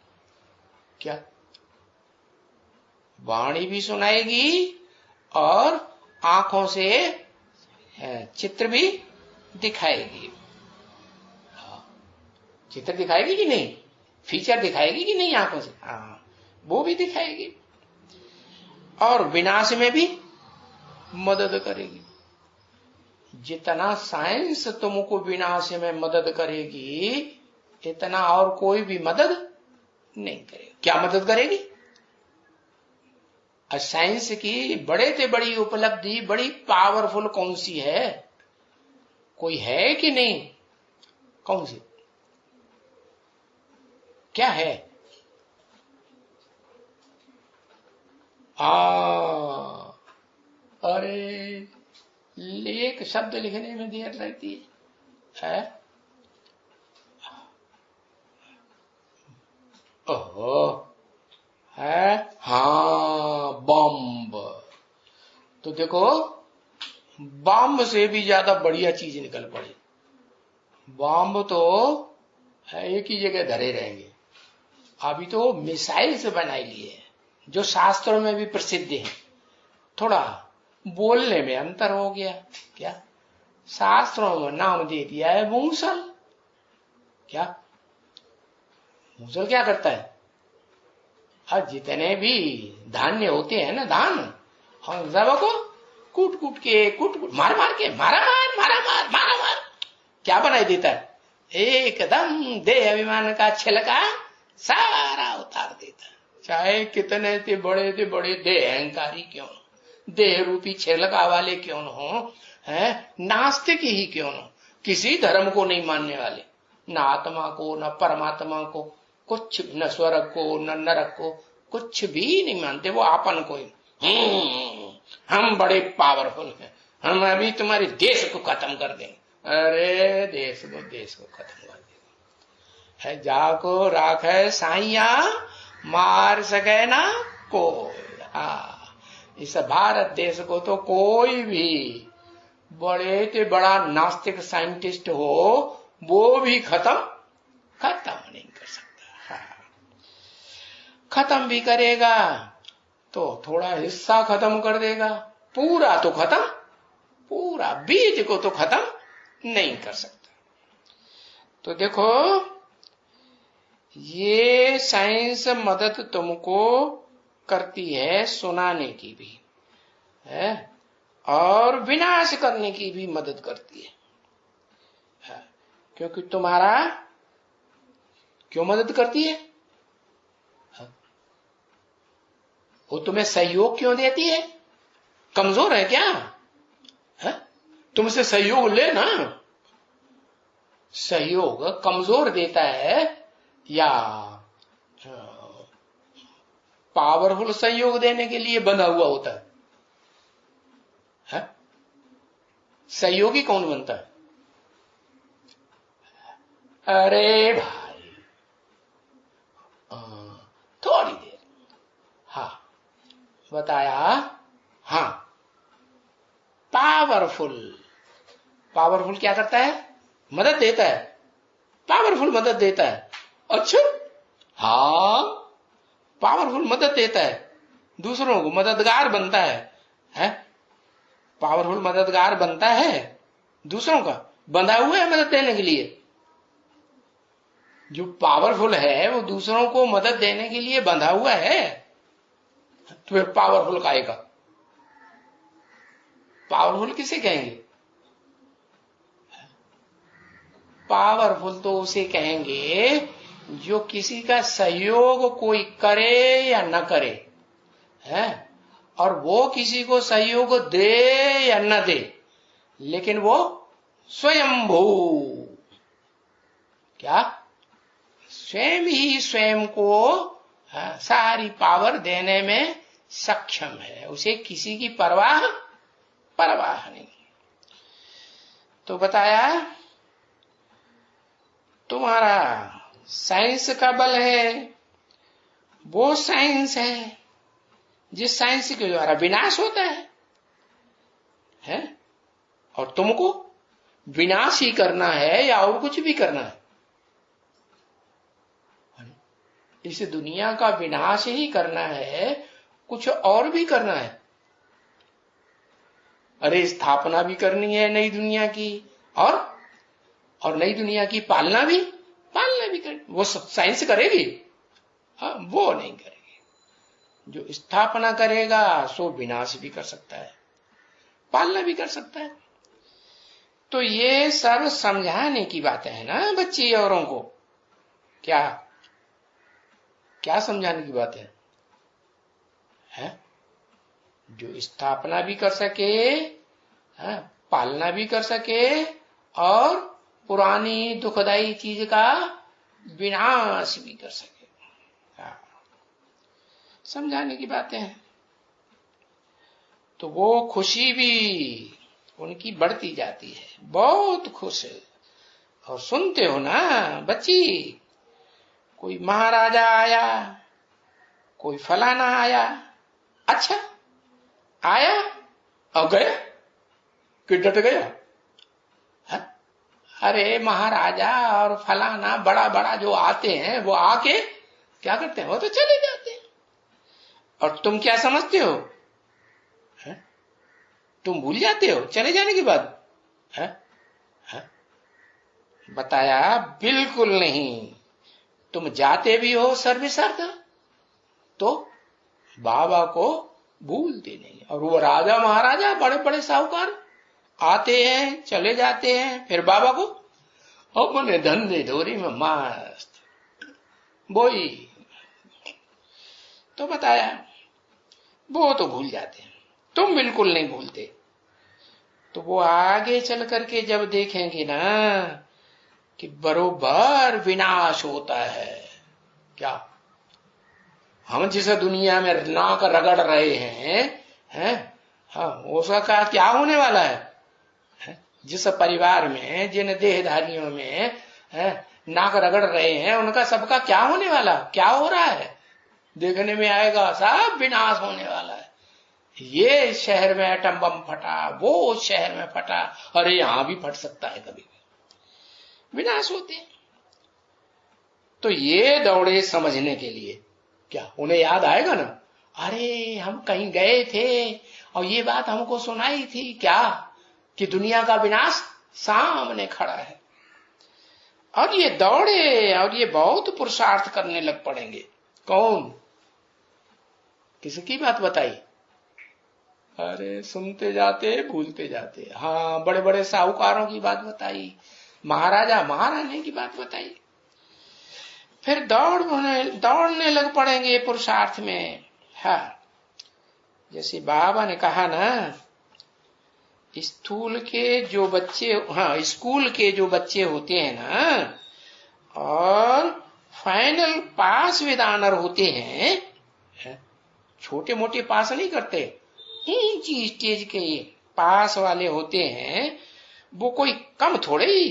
क्या? वाणी भी सुनाएगी और आंखों से चित्र भी दिखाएगी। चित्र दिखाएगी कि नहीं, फीचर दिखाएगी कि नहीं आंखों से, हाँ वो भी दिखाएगी। और विनाश में भी मदद करेगी। जितना साइंस तुमको विनाश में मदद करेगी, इतना और कोई भी मदद नहीं करेगा। क्या मदद करेगी? साइंस की बड़े से बड़ी उपलब्धि, बड़ी पावरफुल कौन सी है? कोई है कि नहीं? कौन सी? क्या है? अरे एक शब्द लिखने में देर लगती है। ओहो, है हाँ, बम्ब। तो देखो, बम्ब से भी ज्यादा बढ़िया चीज निकल पड़ी। बम्ब तो एक ही जगह धरे रहेंगे। अभी तो मिसाइल से बनाई लिए, जो शास्त्रों में भी प्रसिद्ध है। थोड़ा बोलने में अंतर हो गया। क्या? शास्त्रों में नाम दे दिया है मूसल। क्या मूसल क्या करता है? और जितने भी धान्य होते हैं ना, धान, हम सबको कूट कूट के मार मार के मारा मार क्या बनाई देता है? एकदम देह अभिमान का छिलका सारा उतार देता है। चाहे कितने से बड़े देह अहंकारी क्यों न, देह रूपी छिलका वाले क्यों न हो, है नास्तिक ही क्यों न, किसी धर्म को नहीं मानने वाले, न आत्मा को, न परमात्मा को, कुछ न स्वर्ग को, न नरक को, कुछ भी नहीं मानते। वो आपन को ही हम बड़े पावरफुल हैं, हम अभी तुम्हारे देश को खत्म कर देंगे। अरे देश को खत्म कर देंगे है, जाको राखे साइया मार सके ना कोई। हाँ, इस भारत देश को तो कोई भी बड़े से बड़ा नास्तिक साइंटिस्ट हो, वो भी खत्म नहीं कर सकता। हाँ। खत्म भी करेगा तो थोड़ा हिस्सा खत्म कर देगा, पूरा तो खत्म, पूरा बीज को तो खत्म नहीं कर सकता। तो देखो, ये साइंस मदद तुमको करती है सुनाने की भी है, और विनाश करने की भी मदद करती है। क्योंकि तुम्हारा क्यों मदद करती है? वो तुम्हें सहयोग क्यों देती है? कमजोर है क्या? तुमसे सहयोग ले ना। सहयोग कमजोर देता है या पावरफुल सहयोग देने के लिए बंधा हुआ होता है? सहयोगी कौन बनता है? अरे भाई, थोड़ी देर, हाँ बताया। हाँ, पावरफुल क्या करता है? मदद देता है। पावरफुल मदद देता है। अच्छा, हाँ, पावरफुल मदद देता है, दूसरों को मददगार बनता है? पावरफुल मददगार बनता है, दूसरों का बंधा हुआ है मदद देने के लिए। जो पावरफुल है वो दूसरों को मदद देने के लिए बंधा हुआ है, तो फिर पावरफुल काहेगा? पावरफुल किसे कहेंगे? पावरफुल तो उसे कहेंगे जो किसी का सहयोग कोई करे या न करे, है, और वो किसी को सहयोग दे या न दे, लेकिन वो स्वयंभू, क्या स्वयं ही स्वयं को सारी पावर देने में सक्षम है। उसे किसी की परवाह नहीं। तो बताया, तुम्हारा साइंस का बल है, वो साइंस है जिस साइंस के द्वारा विनाश होता है? और तुमको विनाश ही करना है या और कुछ भी करना है? इस दुनिया का विनाश ही करना है, कुछ और भी करना है। अरे स्थापना भी करनी है नई दुनिया की, और नई दुनिया की पालना भी करनी। वो साइंस करेगी? हाँ, वो नहीं करेगी। जो स्थापना करेगा सो विनाश भी कर सकता है, पालना भी कर सकता है। तो ये सब समझाने की बातें है ना बच्ची औरों को। क्या क्या समझाने की बात है? जो स्थापना भी कर सके, है, पालना भी कर सके, और पुरानी दुखदाई चीज का विनाश भी कर सके। हाँ, समझाने की बातें हैं। तो वो खुशी भी उनकी बढ़ती जाती है, बहुत खुश है। और सुनते हो ना बच्ची, कोई महाराजा आया, कोई फलाना आया, अच्छा आया और गया कि डट गया? है? अरे महाराजा और फलाना बड़ा बड़ा जो आते हैं वो आके क्या करते हैं? वो तो चले जाते हैं। और तुम क्या समझते हो? है? तुम भूल जाते हो चले जाने के बाद? है? है? बताया बिल्कुल नहीं। तुम जाते भी हो सर्वसर्थ तो बाबा को भूलते नहीं। और वो राजा महाराजा बड़े बड़े साहूकार आते हैं चले जाते हैं, फिर बाबा को अपने धंधे धोरी में मस्त बोई। तो बताया वो तो भूल जाते हैं, तुम बिल्कुल नहीं भूलते। तो वो आगे चल करके जब देखेंगे ना कि बरोबर विनाश होता है। क्या हम जिस दुनिया में नाक रगड़ रहे हैं, हाँ, उसका क्या होने वाला है? जिस परिवार में जिन देहधारियों में नाक रगड़ रहे हैं उनका सबका क्या होने वाला, क्या हो रहा है? देखने में आएगा सब विनाश होने वाला है। ये शहर में एटम बम फटा, वो शहर में फटा, अरे यहां भी फट सकता है, कभी विनाश होते हैं। तो ये दौड़े समझने के लिए, क्या उन्हें याद आएगा ना, अरे हम कहीं गए थे और ये बात हमको सुनाई थी क्या, कि दुनिया का विनाश सामने खड़ा है। और ये दौड़े और ये बहुत पुरुषार्थ करने लग पड़ेंगे। कौन? किसकी बात बताई? अरे सुनते जाते भूलते जाते। हाँ, बड़े बड़े साहूकारों की बात बताई, महाराजा महारानी की बात बताई। फिर दौड़ने लग पड़ेंगे पुरुषार्थ में। हाँ, जैसे बाबा ने कहा ना, स्कूल के जो बच्चे होते हैं ना, और फाइनल पास विद ऑनर होते हैं, छोटे मोटे पास नहीं करते, ऊंची स्टेज के पास वाले होते हैं, वो कोई कम थोड़े ही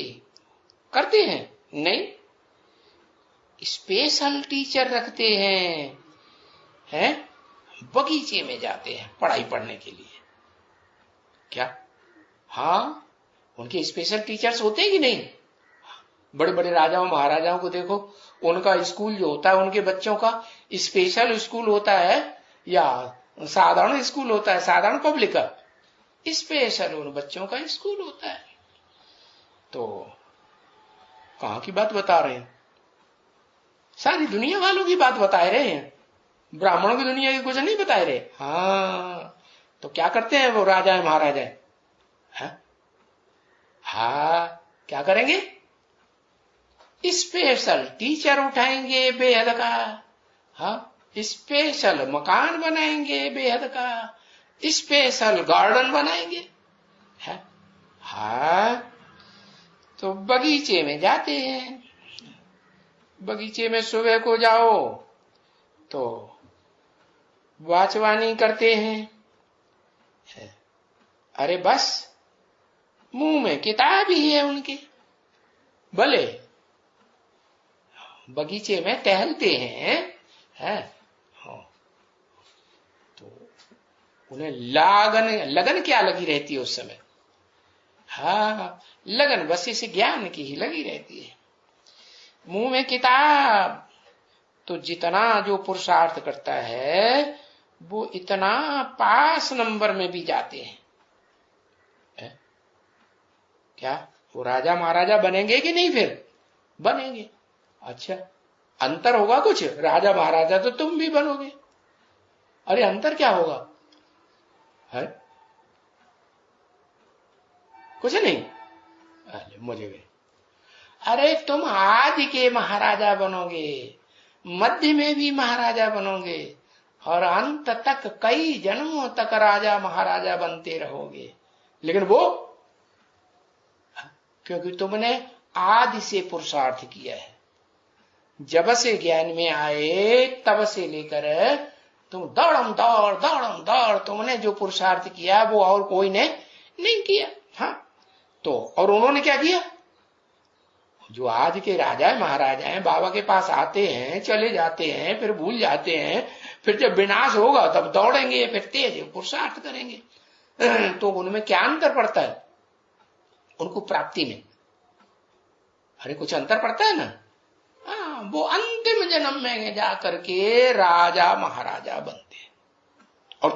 करते हैं, नहीं, स्पेशल टीचर रखते हैं, बगीचे में जाते हैं पढ़ाई पढ़ने के लिए। क्या? हाँ, उनके स्पेशल टीचर्स होते हैं कि नहीं? बड़े बड़े राजाओं महाराजाओं को देखो, उनका स्कूल जो होता है उनके बच्चों का स्पेशल स्कूल होता है या साधारण स्कूल होता है, साधारण पब्लिक का? स्पेशल उन बच्चों का स्कूल होता है। तो कहां की बात बता रहे हैं? सारी दुनिया वालों की बात बता रहे हैं, ब्राह्मणों की दुनिया की कुछ नहीं बता रहे। हाँ, तो क्या करते हैं वो राजा है महाराजा है? हाँ, क्या करेंगे? स्पेशल टीचर उठाएंगे बेहद का, हाँ, स्पेशल मकान बनाएंगे बेहद का, स्पेशल गार्डन बनाएंगे। हाँ, तो बगीचे में जाते हैं, बगीचे में सुबह को जाओ तो वाचवानी करते हैं, अरे बस मुंह में किताब ही है उनके, भले बगीचे में टहलते हैं, तो उन्हें लगन क्या लगी रहती है उस समय? हाँ, लगन बस इस ज्ञान की ही लगी रहती है। मुंह में किताब, तो जितना जो पुरुषार्थ करता है वो इतना पास नंबर में भी जाते हैं। क्या वो राजा महाराजा बनेंगे कि नहीं? फिर बनेंगे। अच्छा, अंतर होगा कुछ? राजा महाराजा तो तुम भी बनोगे। अरे अंतर क्या होगा? है कुछ नहीं। अरे मुझे भी, अरे तुम आदि के महाराजा बनोगे, मध्य में भी महाराजा बनोगे, और अंत तक कई जन्मों तक राजा महाराजा बनते रहोगे। लेकिन वो क्योंकि तुमने आदि से पुरुषार्थ किया है। जब से ज्ञान में आए तब से लेकर तुम दौड़म दौड़ तुमने जो पुरुषार्थ किया वो और कोई ने नहीं किया। हाँ, तो और उन्होंने क्या किया? जो आज के राजा है महाराजा हैं, बाबा के पास आते हैं, चले जाते हैं, फिर भूल जाते हैं, फिर जब विनाश होगा तब दौड़ेंगे, फिर तेज पुरुषार्थ करेंगे। तो उनमें क्या अंतर पड़ता है? उनको प्राप्ति में अरे कुछ अंतर पड़ता है ना। हाँ, वो अंतिम जन्म में जाकर के राजा महाराजा बनते हैं। और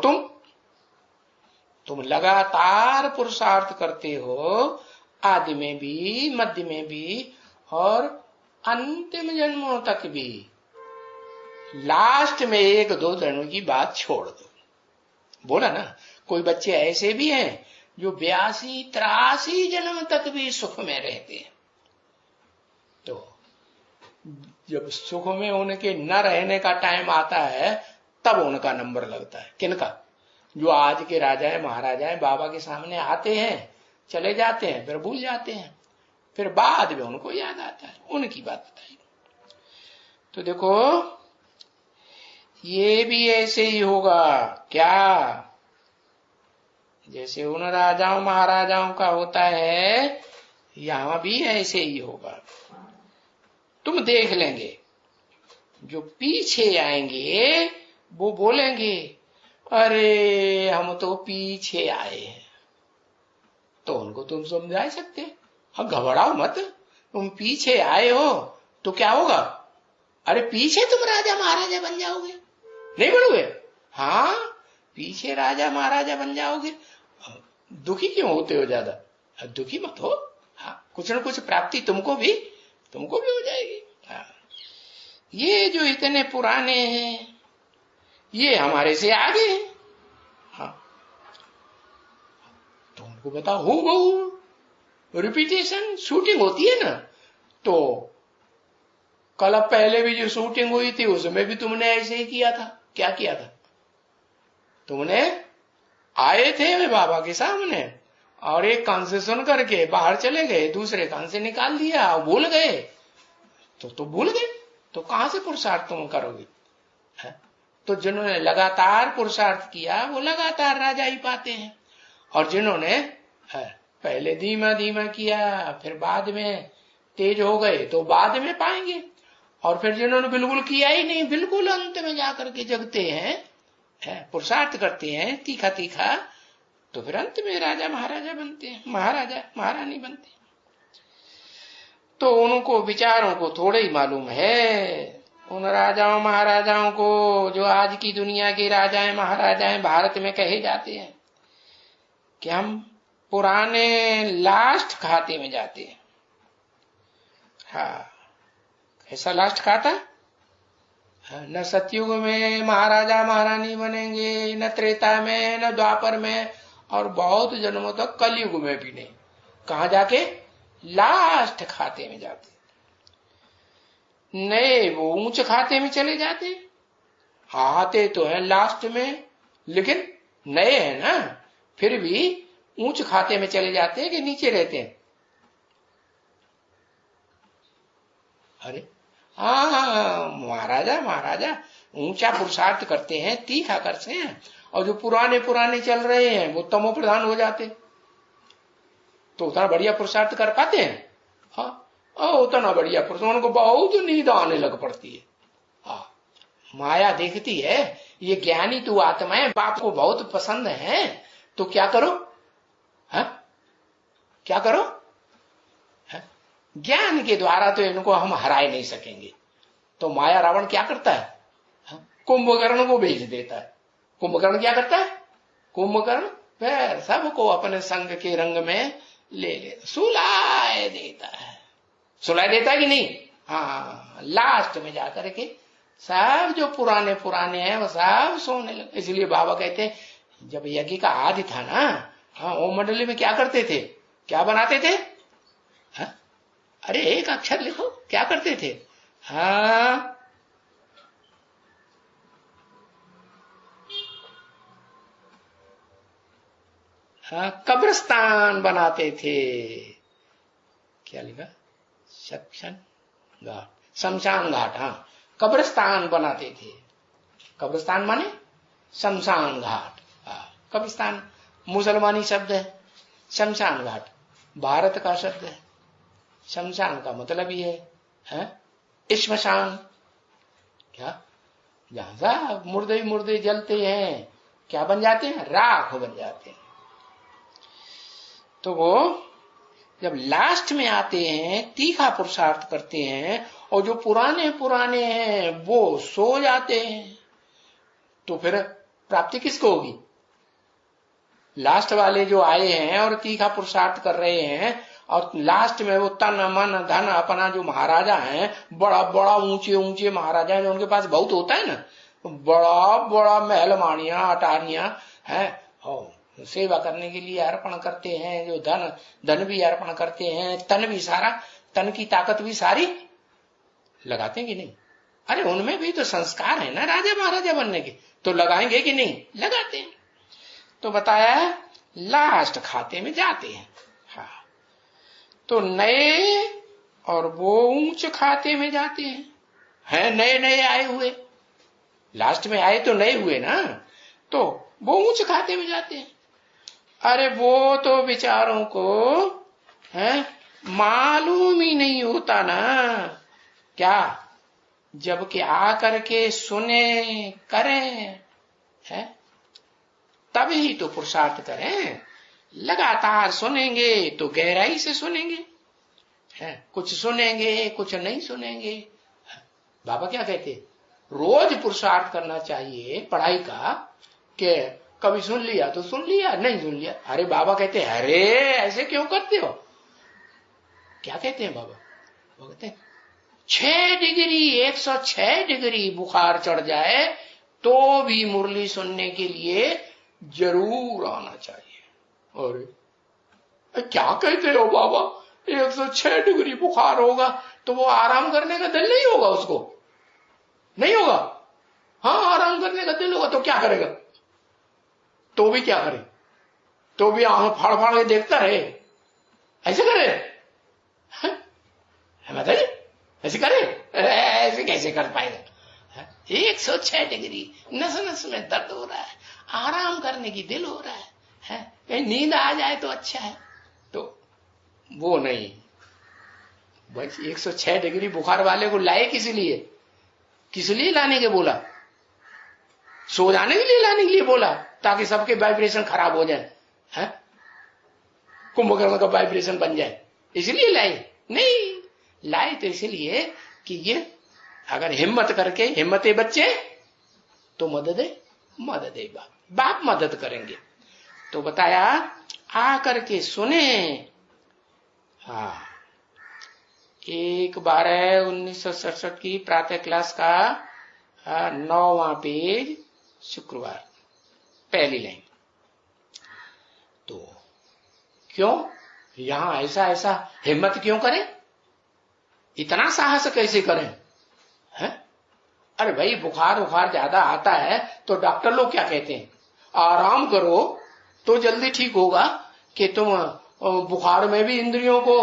तुम लगातार पुरुषार्थ करते हो, आदि में भी, मध्य में भी, और अंतिम जन्मों तक भी। लास्ट में 1-2 जन्मों की बात छोड़ दो। बोला ना, कोई बच्चे ऐसे भी हैं जो 82-83 जन्म तक भी सुख में रहते हैं। तो जब सुख में उनके न रहने का टाइम आता है तब उनका नंबर लगता है। किनका? जो आज के राजा है महाराजा है, बाबा के सामने आते हैं, चले जाते हैं, फिर भूल जाते हैं, फिर बाद में उनको याद आता है। उनकी बात बताई। तो देखो ये भी ऐसे ही होगा। क्या? जैसे उन राजाओं महाराजाओं का होता है, यहां भी ऐसे ही होगा। तुम देख लेंगे, जो पीछे आएंगे वो बोलेंगे अरे हम तो पीछे आए हैं। तो उनको तुम समझा सकते, हाँ घबराओ मत, तुम पीछे आए हो तो क्या होगा? अरे पीछे तुम राजा महाराजा बन जाओगे, नहीं बनोगे? हाँ, पीछे राजा महाराजा बन जाओगे। दुखी क्यों होते हो ज्यादा? दुखी मत हो। हाँ, कुछ न कुछ प्राप्ति तुमको भी हो जाएगी। हाँ, ये जो इतने पुराने हैं ये हमारे से आगे हैं। हाँ, तुमको बताओ, हो बहु रिपीटेशन शूटिंग होती है ना, तो कल पहले भी जो शूटिंग हुई थी उसमें भी तुमने ऐसे ही किया था। क्या किया था? तुमने आए थे बाबा के सामने और एक कान से सुन करके बाहर चले गए, दूसरे कान से निकाल दिया और भूल गए। तो भूल गए तो कहां से पुरुषार्थ तुम करोगे? है? तो जिन्होंने लगातार पुरुषार्थ किया वो लगातार राजा ही पाते हैं, और जिन्होंने पहले धीमा धीमा किया फिर बाद में तेज हो गए तो बाद में पाएंगे, और फिर जिन्होंने बिल्कुल किया ही नहीं, बिल्कुल अंत में जाकर के जगते हैं, पुरुषार्थ करते हैं तीखा तीखा, तो फिर अंत में राजा महाराजा बनते हैं, महाराजा महारानी बनते हैं। तो उनको विचारों को थोड़े ही मालूम है, उन राजाओं महाराजाओं को जो आज की दुनिया के राजाएं महाराजाएं भारत में कहे जाते हैं कि हम पुराने लास्ट खाते में जाते हैं। हाँ, ऐसा लास्ट खाता? न सतयुग में महाराजा महारानी बनेंगे, न त्रेता में, न द्वापर में, और बहुत जन्मों तक कलयुग में भी नहीं। कहां जाके? लास्ट खाते में जाते। नए वो ऊंच खाते में चले जाते, आते तो है लास्ट में, लेकिन नए हैं ना, फिर भी ऊंच खाते में चले जाते हैं कि नीचे रहते हैं? अरे हाँ, महाराजा महाराजा ऊंचा पुरुषार्थ करते हैं, तीखा करते हैं, और जो पुराने पुराने चल रहे हैं वो तमो प्रधान हो जाते, तो उतना बढ़िया पुरुषार्थ कर पाते हैं? हाँ, उतना बढ़िया पुरुष उनको बहुत नींद आने लग पड़ती है। हाँ, माया देखती है ये ज्ञानी तू आत्माएं बाप को बहुत पसंद है, तो क्या करो? क्या करो? ज्ञान के द्वारा तो इनको हम हराए नहीं सकेंगे। तो माया रावण क्या करता है? कुंभकर्ण को भेज देता है, कुंभकर्ण क्या करता है? कुंभकर्ण फिर सबको अपने संग के रंग में ले सुलाए देता है। सुलाए देता है कि नहीं? हाँ, लास्ट में जाकर के सब जो पुराने पुराने हैं वो सब सोने लगे। इसलिए बाबा कहते हैं जब यज्ञ का आदि था ना, हाँ, ओम मंडली में क्या करते थे, क्या बनाते थे? हाँ? अरे एक अक्षर लिखो, क्या करते थे? हाँ, हाँ, कब्रिस्तान बनाते थे। क्या लिखा? शमशान घाट। हाँ, कब्रिस्तान बनाते थे। कब्रिस्तान माने शमशान घाट। कब्रिस्तान मुसलमानी शब्द है, शमशान घाट भारत का शब्द है। शमशान का मतलब ही है श्मशान। क्या? जहां सा मुर्दे मुर्दे जलते हैं, क्या बन जाते हैं? राख बन जाते हैं। तो वो जब लास्ट में आते हैं, तीखा पुरुषार्थ करते हैं, और जो पुराने पुराने हैं वो सो जाते हैं, तो फिर प्राप्ति किसको होगी? लास्ट वाले जो आए हैं और तीखा पुरुषार्थ कर रहे हैं, और लास्ट में वो तन मन धन अपना जो महाराजा है, बड़ा बड़ा ऊंचे ऊंचे महाराजा है, जो उनके पास बहुत होता है ना, बड़ा बड़ा महल मानिया अटारियां है, और सेवा करने के लिए अर्पण करते हैं, जो धन भी अर्पण करते हैं, तन भी सारा, तन की ताकत भी सारी लगाते हैं कि नहीं? अरे उनमें भी तो संस्कार है ना राजा महाराजा बनने के, तो लगाएंगे कि नहीं? लगाते हैं। तो बताया लास्ट खाते में जाते हैं। हाँ, तो नए और वो ऊंच खाते में जाते हैं नए नए आए हुए, लास्ट में आए तो नए हुए ना, तो वो ऊंच खाते में जाते हैं। अरे वो तो बेचारों को मालूम ही नहीं होता ना, क्या? जबकि आकर के सुने करें तभी तो पुरुषार्थ करें। लगातार सुनेंगे तो गहराई से सुनेंगे, कुछ सुनेंगे कुछ नहीं सुनेंगे। बाबा क्या कहते? रोज पुरुषार्थ करना चाहिए पढ़ाई का, कि कभी सुन लिया तो सुन लिया, नहीं सुन लिया। अरे बाबा कहते हैं अरे ऐसे क्यों करते हो? क्या कहते हैं बाबा? वो कहते हैं 6 डिग्री 106 डिग्री बुखार चढ़ जाए तो भी मुरली सुनने के लिए जरूर आना चाहिए। अरे क्या कहते हो बाबा? 106 डिग्री बुखार होगा तो वो आराम करने का दिल नहीं होगा, उसको नहीं होगा। हाँ, आराम करने का दिल होगा तो क्या करेगा? तो भी क्या करे? तो भी आंख फाड़ फाड़ के देखता रहे, ऐसे करे? बताइए, ऐसे करे? ऐसे कैसे कर पाएगा? 106 डिग्री नस नस में दर्द हो रहा है, आराम करने की दिल हो रहा है, कहीं नींद आ जाए तो अच्छा है, तो वो नहीं। बस 106 डिग्री बुखार वाले को लाए किस लिए? किस लिए लाने के बोला? सो जाने के लिए लाने के लिए बोला, ताकि सबके वाइब्रेशन खराब हो जाए, कुंभकर्ण का वाइब्रेशन बन जाए, इसलिए लाए? नहीं, लाए तो इसलिए कि ये अगर हिम्मत करके, हिम्मते बच्चे तो मदद बाप मदद करेंगे। तो बताया आकर के सुने। हाँ, एक बार है 1967 की प्रातः क्लास का 9वां पेज, शुक्रवार, पहली लाइन। तो क्यों यहां ऐसा ऐसा हिम्मत क्यों करें? इतना साहस कैसे करें? अरे भाई बुखार ज्यादा आता है तो डॉक्टर लोग क्या कहते हैं? आराम करो तो जल्दी ठीक होगा, कि तुम बुखार में भी इंद्रियों को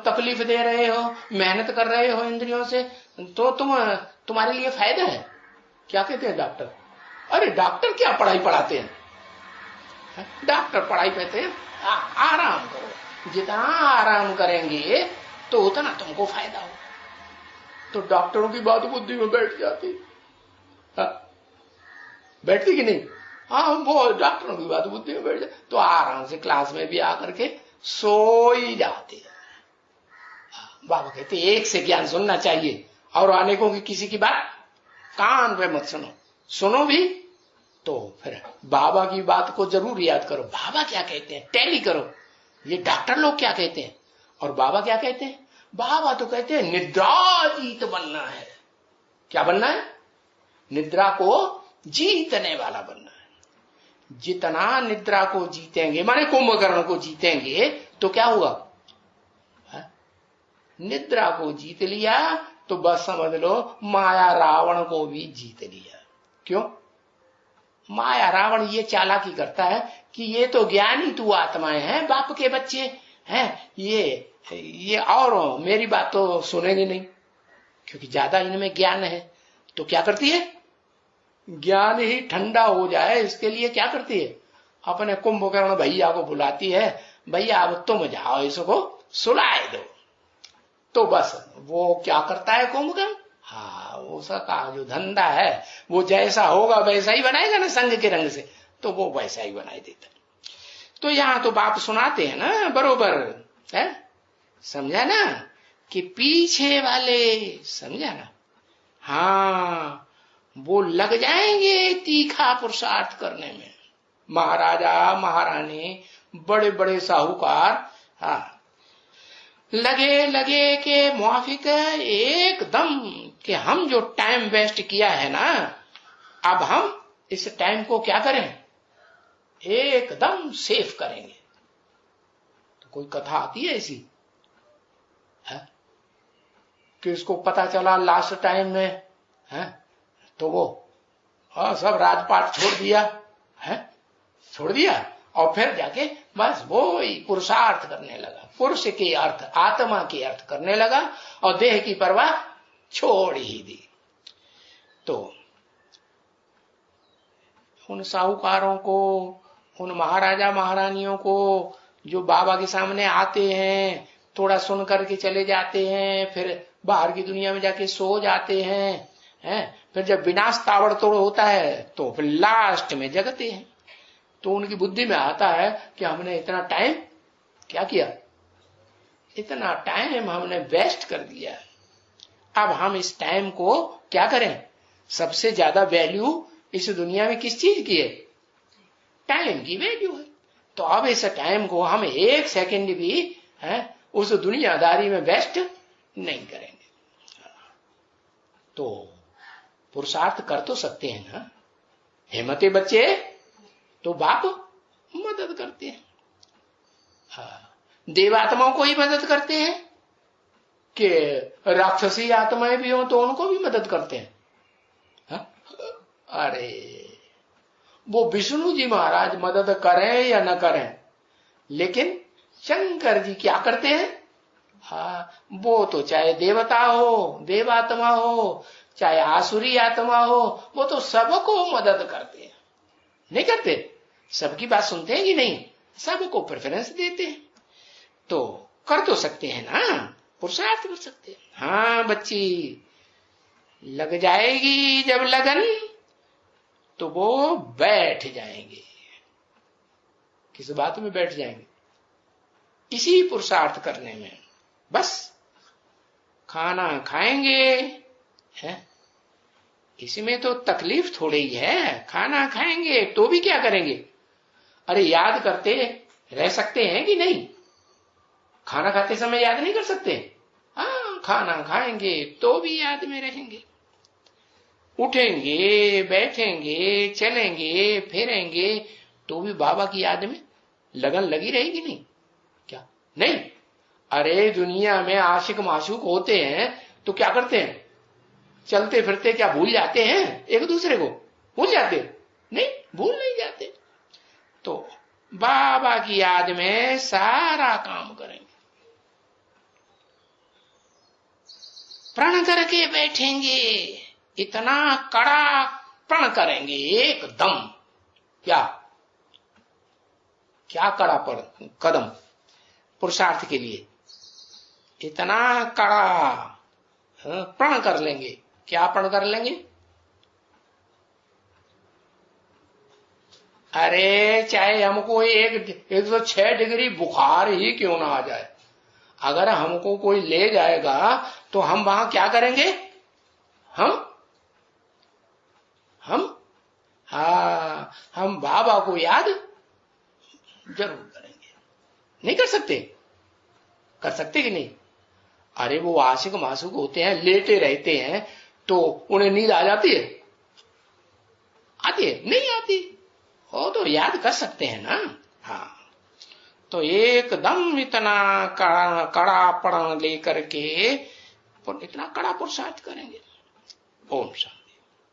तकलीफ दे रहे हो, मेहनत कर रहे हो इंद्रियों से, तो तुम्हारे लिए फायदा है। क्या कहते हैं डॉक्टर? अरे डॉक्टर क्या पढ़ाई पढ़ाते हैं? डॉक्टर पढ़ाई कहते हैं आराम करो, जितना आराम करेंगे तो उतना तुमको फायदा हो। तो डॉक्टरों की बात बुद्धि में बैठ जाती, बैठती कि नहीं? हाँ, वो डॉक्टरों की बात बुद्धि में बैठ जाती, तो आराम से क्लास में भी आकर के सो ही जाते हैं। बाबा कहते एक से ज्ञान सुनना चाहिए, और अनेकों की किसी की बात कान पे मत सुनो, सुनो भी तो फिर बाबा की बात को जरूर याद करो। बाबा क्या कहते हैं टैली करो, ये डॉक्टर लोग क्या कहते हैं और बाबा क्या कहते हैं। बाबा तो कहते हैं निद्राजीत बनना है। क्या बनना है? निद्रा को जीतने वाला बनना है। जितना निद्रा को जीतेंगे माने कुंभकर्ण को जीतेंगे तो क्या हुआ? निद्रा को जीत लिया तो बस समझ लो माया रावण को भी जीत लिया। क्यों? माया रावण ये चालाकी करता है कि ये तो ज्ञानी तू आत्माएं हैं, बाप के बच्चे हैं, ये और मेरी बात तो सुनेंगे नहीं, क्योंकि ज्यादा इनमें ज्ञान है। तो क्या करती है? ज्ञान ही ठंडा हो जाए इसके लिए क्या करती है? अपने कुंभकर्ण भैया को बुलाती है, भैया अब तुम जाओ इसको सुलाए दो। तो बस वो क्या करता है कुंभकर्ण? हाँ, उसका जो धंधा है वो जैसा होगा वैसा ही बनाएगा ना, संग के रंग से, तो वो वैसा ही बनाई देता। तो यहां तो बाप सुनाते हैं ना बरोबर है, समझा ना कि पीछे वाले, समझा ना, हाँ वो लग जाएंगे तीखा पुरुषार्थ करने में। महाराजा महारानी बड़े बड़े साहूकार, हाँ लगे लगे के मुआफिक एकदम कि हम जो टाइम वेस्ट किया है ना, अब हम इस टाइम को क्या करें? एकदम सेफ करेंगे। तो कोई कथा आती है ऐसी है कि इसको पता चला लास्ट टाइम में है तो वो सब राजपाट छोड़ दिया है, छोड़ दिया और फिर जाके बस वो ही पुरुषार्थ करने लगा, पुरुष के अर्थ आत्मा के अर्थ करने लगा और देह की परवाह छोड़ ही दी। तो उन साहूकारों को, उन महाराजा महारानियों को जो बाबा के सामने आते हैं, थोड़ा सुन करके चले जाते हैं, फिर बाहर की दुनिया में जाके सो जाते हैं, फिर जब विनाश ताबड़तोड़ होता है तो फिर लास्ट में जगते हैं। तो उनकी बुद्धि में आता है कि हमने इतना टाइम क्या किया, इतना टाइम हमने वेस्ट कर दिया। अब हम इस टाइम को क्या करें? सबसे ज्यादा वैल्यू इस दुनिया में किस चीज की है? टाइम की वैल्यू है। तो अब इस टाइम को हम एक सेकंड भी उस दुनियादारी में वेस्ट नहीं करेंगे। तो पुरुषार्थ कर तो सकते हैं ना, हिम्मते बच्चे तो बाप मदद करते हैं। देवात्माओं को ही मदद करते हैं कि राक्षसी आत्माएं भी हो तो उनको भी मदद करते हैं। अरे वो विष्णु जी महाराज मदद करें या न करें, लेकिन शंकर जी क्या करते हैं? वो तो चाहे देवता हो, देवात्मा हो, चाहे आसुरी आत्मा हो, वो तो सबको मदद करते हैं। नहीं करते? सबकी बात सुनते हैं कि नहीं? सबको प्रेफरेंस देते हैं। तो कर तो सकते हैं ना, पुरुषार्थ कर सकते हैं। हाँ बच्ची, लग जाएगी जब लगन तो वो बैठ जाएंगे। किस बात में बैठ जाएंगे? इसी पुरुषार्थ करने में। बस खाना खाएंगे है, इसमें तो तकलीफ थोड़ी ही है। खाना खाएंगे तो भी क्या करेंगे? अरे याद करते रह सकते हैं कि नहीं? खाना खाते समय याद नहीं कर सकते? हाँ, खाना खाएंगे तो भी याद में रहेंगे। उठेंगे, बैठेंगे, चलेंगे, फिरेंगे तो भी बाबा की याद में लगन लगी रहेगी नहीं? क्या नहीं? अरे दुनिया में आशिक माशूक होते हैं तो क्या करते हैं? चलते फिरते क्या भूल जाते हैं? एक दूसरे को भूल जाते? नहीं, भूल नहीं जाते। तो बाबा की याद में सारा काम करेंगे। प्रण करके बैठेंगे, इतना कड़ा प्रण करेंगे एकदम। क्या क्या कड़ा कदम पुरुषार्थ के लिए इतना कड़ा प्रण कर लेंगे। क्या प्रण कर लेंगे? अरे चाहे हमको 106 डिग्री बुखार ही क्यों ना आ जाए, अगर हमको कोई ले जाएगा तो हम वहां क्या करेंगे? हम हम बाबा को याद जरूर करेंगे। नहीं कर सकते? कर सकते कि नहीं? अरे वो आशिक मासूक होते हैं, लेटे रहते हैं, तो उन्हें नींद आ जाती है? आती है? नहीं आती। वो तो याद कर सकते हैं ना। हाँ, तो एकदम इतना कड़ापन लेकर के इतना कड़ा पुरुषार्थ करेंगे। ओम शांति।